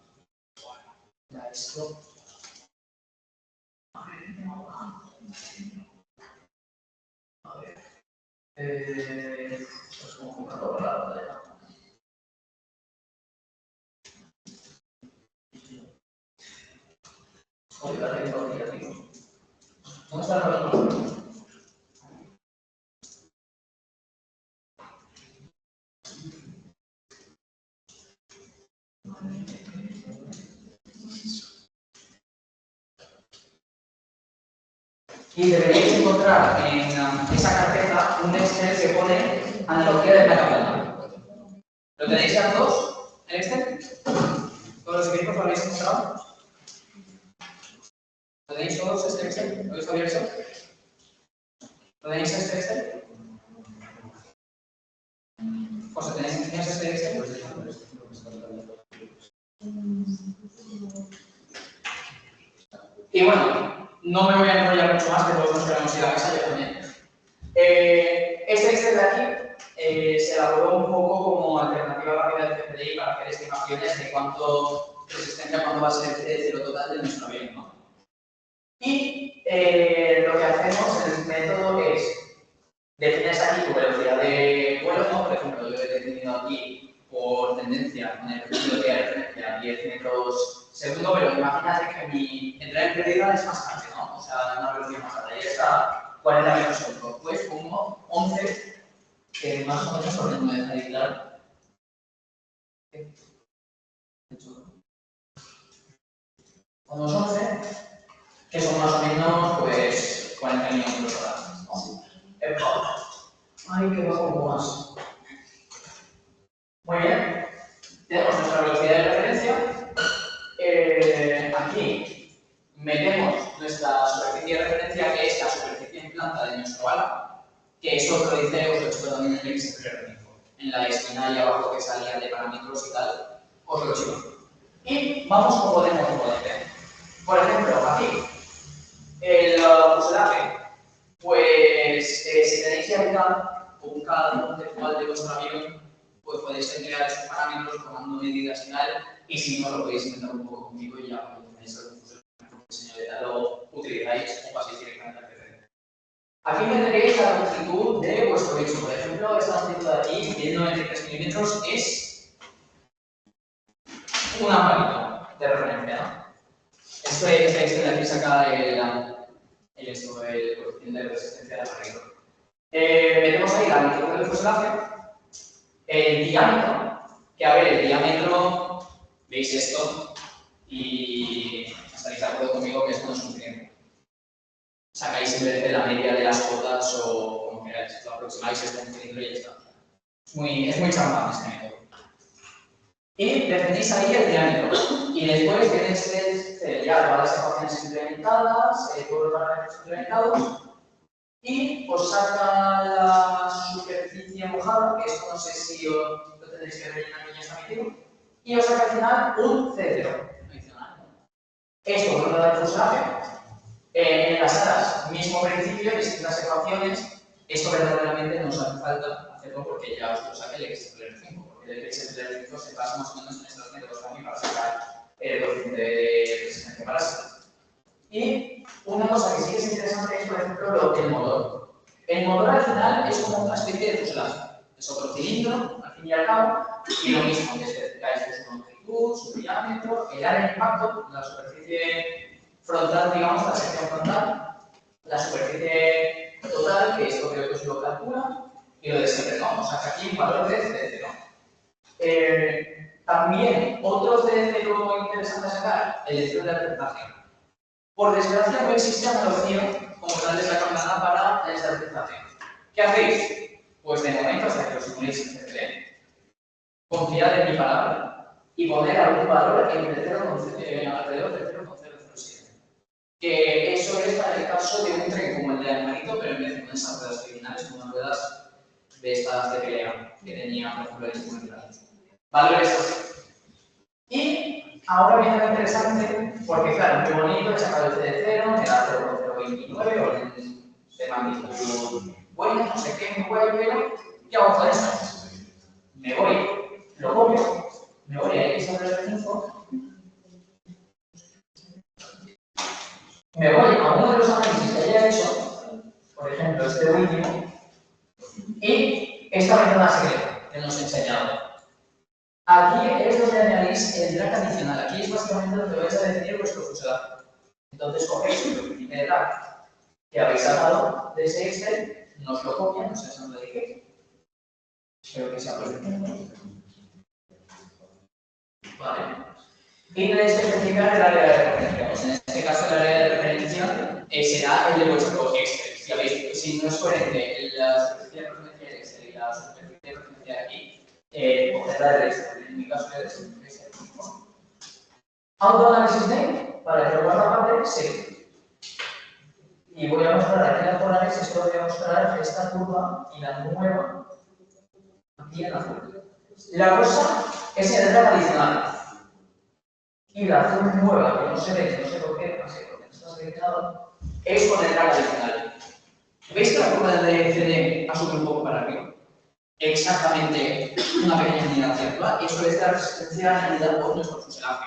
ya esto. A ver, os comparto por la pantalla. Olvidar que todo el día, ¿dónde está la pantalla? Y deberéis encontrar en esa carpeta un Excel que pone analogía de placa plana. ¿Lo tenéis ya todos en Excel? ¿Todos los equipos lo habéis encontrado? ¿Lo tenéis todos este Excel? ¿Lo habéis abierto? ¿Lo tenéis este Excel? ¿Os tenéis este Excel? Y bueno, no me voy a enrollar mucho más, que todos nos queremos ir a casa, yo también. Este Excel de aquí se elaboró un poco como alternativa rápida del CFDI para hacer estimaciones de cuánto resistencia, cuánto va a ser el cero total de nuestro avión, ¿no? Y lo que hacemos en el método es defines aquí tu velocidad de vuelo, ¿no? Por ejemplo, yo he definido aquí por tendencia, con el velocidad de referencia 10 metros segundo, pero imagínate que mi entrada en pérdida es más grande, ¿no? O sea, una velocidad más alta, y está 40 metros segundo. Pues pongo 11, que más o menos sobre no me deja de claro. Unos 11, que son más o menos, pues, 40 kilómetros por hora, ¿no? Ay, qué bajo más. Muy bien. Tenemos nuestra velocidad de referencia. Aquí metemos nuestra superficie de referencia, que es la superficie en planta de nuestro ala, que eso os lo dice, os lo he hecho también en el XFR. En la esquina ahí abajo que salía de parámetros y tal, os lo he hecho. Y vamos como podemos componente. Por ejemplo, aquí, el fuselaje, pues si tenéis ya un cada conceptual de vuestro avión, pues podéis crear esos parámetros tomando medidas y tal, y si no, lo podéis intentar un poco conmigo y ya cuando tenéis algún diseño de tal lo utilizáis o paséis directamente al PC. Aquí tendréis la longitud de vuestro bicho. Por ejemplo, esta longitud de aquí, de 93 milímetros, es un palito de referencia, ¿no? Este de aquí saca el coeficiente de resistencia del barrido. Metemos ahí la longitud del fuselaje, el diámetro, que a ver, el diámetro, veis esto y estaréis de acuerdo conmigo que esto no es un triángulo. Sacáis simplemente la media de las cotas o como queráis, lo aproximáis esto a un cilindro y ya está. Es muy charmante este método. Y definís ahí el diámetro. Y después tenéis que ya todas las ecuaciones implementadas, todos los parámetros implementados, y os saca la superficie mojada, que esto no sé si lo tendréis que rellenar que ya está metido, y os saca al final un C0 adicional. Esto por lo del fuselaje. En las alas, mismo principio, distintas ecuaciones. Esto verdaderamente no os hace falta hacerlo porque ya os lo saca el XFR5, porque el XFR5 se basa más o menos en estos métodos también para sacar el coeficiente de resistencia parásita. Y una cosa que sí que es interesante es, por ejemplo, el motor. El motor al final es como una especie de fuselaje. Es otro cilindro, al fin y al cabo, y lo mismo, que especificáis su longitud, su diámetro, el área de impacto, la superficie frontal, digamos, la sección frontal, la superficie total, que esto creo que os lo calcula, y lo de siempre, ¿no? O sea, que aquí un valor de C0. También, otro C0 interesante a sacar, el de de aterrizaje. Por desgracia, no existe analogía como tal de la campana para el aterrizaje. ¿Qué hacéis? Pues de momento, hasta que lo simuléis en CFD, confiad en mi palabra y poner algún valor entre 0 alrededor de 0,007. el caso de un tren como el de Animalito, pero en vez de con esas ruedas originales, con unas ruedas de estas de pelea que tenía, por ejemplo, el instrumental. Valores así. Y ahora viene lo interesante, porque claro, muy bonito, he sacado el de 0, me da 0,029 o el de magnitud bueno, no sé qué, muy guay, pero ¿qué hago con esto? Me voy, lo copio, me voy a X sobre el recinto, me voy a uno de los análisis que haya hecho, por ejemplo, este último, y esta métoda secreta que nos he enseñado. Aquí es donde añadís el drag adicional. Aquí es básicamente donde vais a definir vuestro fuselaje. Entonces cogéis el primer drag que habéis sacado de ese Excel, nos lo copian, no sé si lo dije. Espero que sea perfecto. Vale. Y tenéis que especificar el área de referencia. Pues en este caso, el área de referencia será el de vuestro Excel. Si, si no es coherente la superficie de referencia de Excel y la superficie de referencia de aquí, cogerla del Excel. En mi caso es el Excel. Autoanálisis de, para que lo guarda aparte, sí. Y voy a mostrar aquí en autoanálisis, esto voy a mostrar esta curva y la nueva aquí en azul. La rosa es el drag adicional. Y la azul nueva, que no se ve, no sé por qué, no sé, porque no está seleccionado, es con el drag adicional. ¿Veis que la curva de CD ha subido un poco para arriba? Exactamente una pequeña unidad circular. Eso es la resistencia añadida por nuestro fuselaje,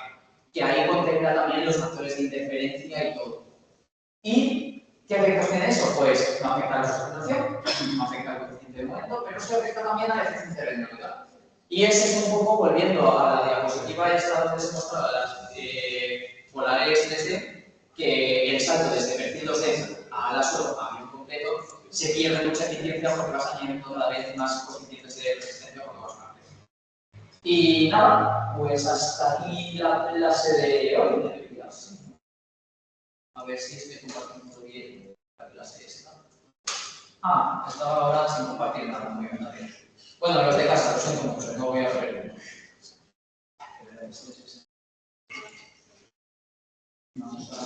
que ahí contempla también los factores de interferencia y todo. ¿Y qué efectos tiene eso? Pues no afecta a la sustentación, no afecta al coeficiente de momento, pero se afecta también a la eficiencia aerodinámica. Y ese es un poco, volviendo a la diapositiva esta donde se mostraba las polares 3D, que el salto desde perfil 2D a la solo a avión completo se pierde mucha eficiencia porque vas añadiendo cada vez más coeficientes de resistencia cuando vas rápido. Y nada, pues hasta aquí la clase de hoy, debería ser. A ver si estoy compartiendo bien la clase esta. Ah, estaba ahora sin compartir nada, muy bien, también. Bueno, los de casa, lo siento mucho, no voy a ver. Vamos a...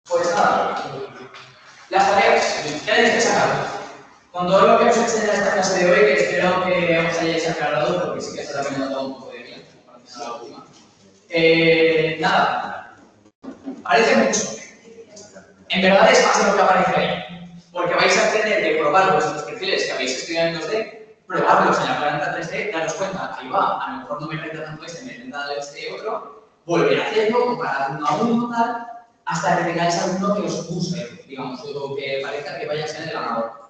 Pues nada, las tareas, ¿qué tenéis que sacar? Con todo lo que os enseñé en esta clase de hoy, que espero que os hayáis aclarado, porque sí que se la he notado un poco de bien, para la última. Nada, parece mucho. En verdad es más de lo que aparece ahí, porque vais a tener que probar vuestros perfiles que habéis estudiado en 2D, probarlos en la planta 3D, daros cuenta que va, a lo mejor no me renta tanto este, me renta este otro, volver a hacerlo, comparar uno a uno, tal, hasta que tengáis alguno que os guste, digamos, o que parezca que vaya a ser el ganador.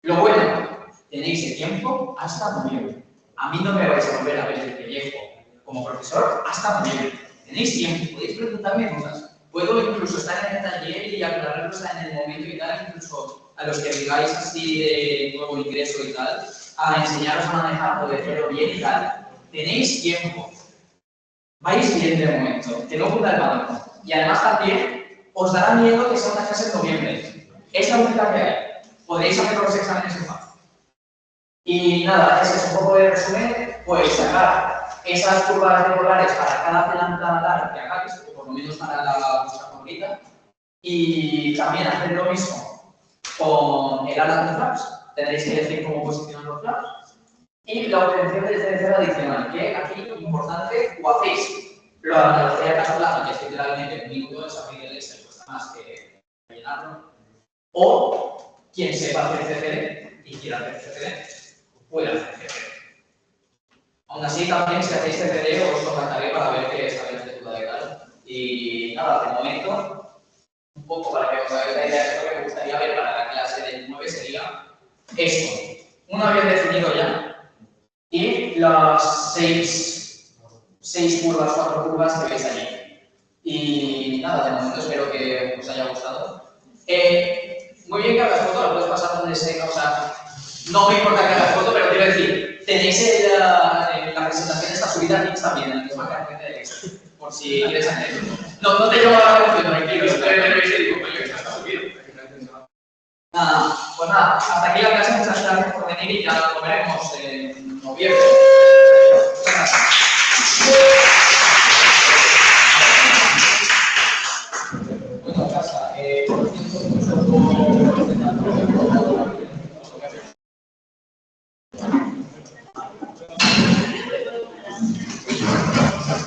Lo bueno, tenéis el tiempo hasta noviembre. A mí no me vais a volver a ver el pellejo como profesor hasta noviembre. Tenéis tiempo, podéis preguntarme cosas. Puedo incluso estar en el taller y aclararlos en el momento y tal, incluso a los que digáis así de nuevo ingreso y tal, a enseñaros a manejarlo de cero bien y tal. Tenéis tiempo. Vais bien de momento, que no cunda el balón. Y además también os dará miedo que sea una clase en noviembre. Es la única que hay. Podéis hacer los exámenes en paz. Y nada, ese es un poco de resumen. Pues sacar esas curvas de polares para cada planta alar que hagáis, o por lo menos para la vuestra favorita. Y también hacer lo mismo con el ala con flaps. Tendréis que decir cómo posicionar los flaps. Y la obtención del CDC adicional, que aquí, importante, o hacéis la analogía casolana, que es literalmente un minuto, es abrir el Excel, cuesta más que llenarlo. O quien sepa hacer CCD y quiera hacer CCD, puede hacer CCD. Aún así, también si hacéis CCD os contactaré para ver que estáis de duda de tal. Y nada, de momento, un poco para que os hagáis la idea de lo que me gustaría ver para la clase del 9 sería esto. Una vez definido ya, y las 6 curvas, 4 curvas que veis allí. Y nada, de momento espero que os haya gustado. Muy bien que hagas foto, la puedes pasar donde sea, o sea, no me importa que hagas foto, pero quiero decir, tenéis la presentación esta subida aquí también, en la misma carpeta de Excel, por si quieres hacerlo. No te llevo a la atención, tranquilo, simplemente veis y digo, coño, que está subido. Nada, pues nada, hasta aquí la clase, muchas gracias por venir y ya nos veremos en noviembre. Muchas gracias. Bueno, casa, por cierto,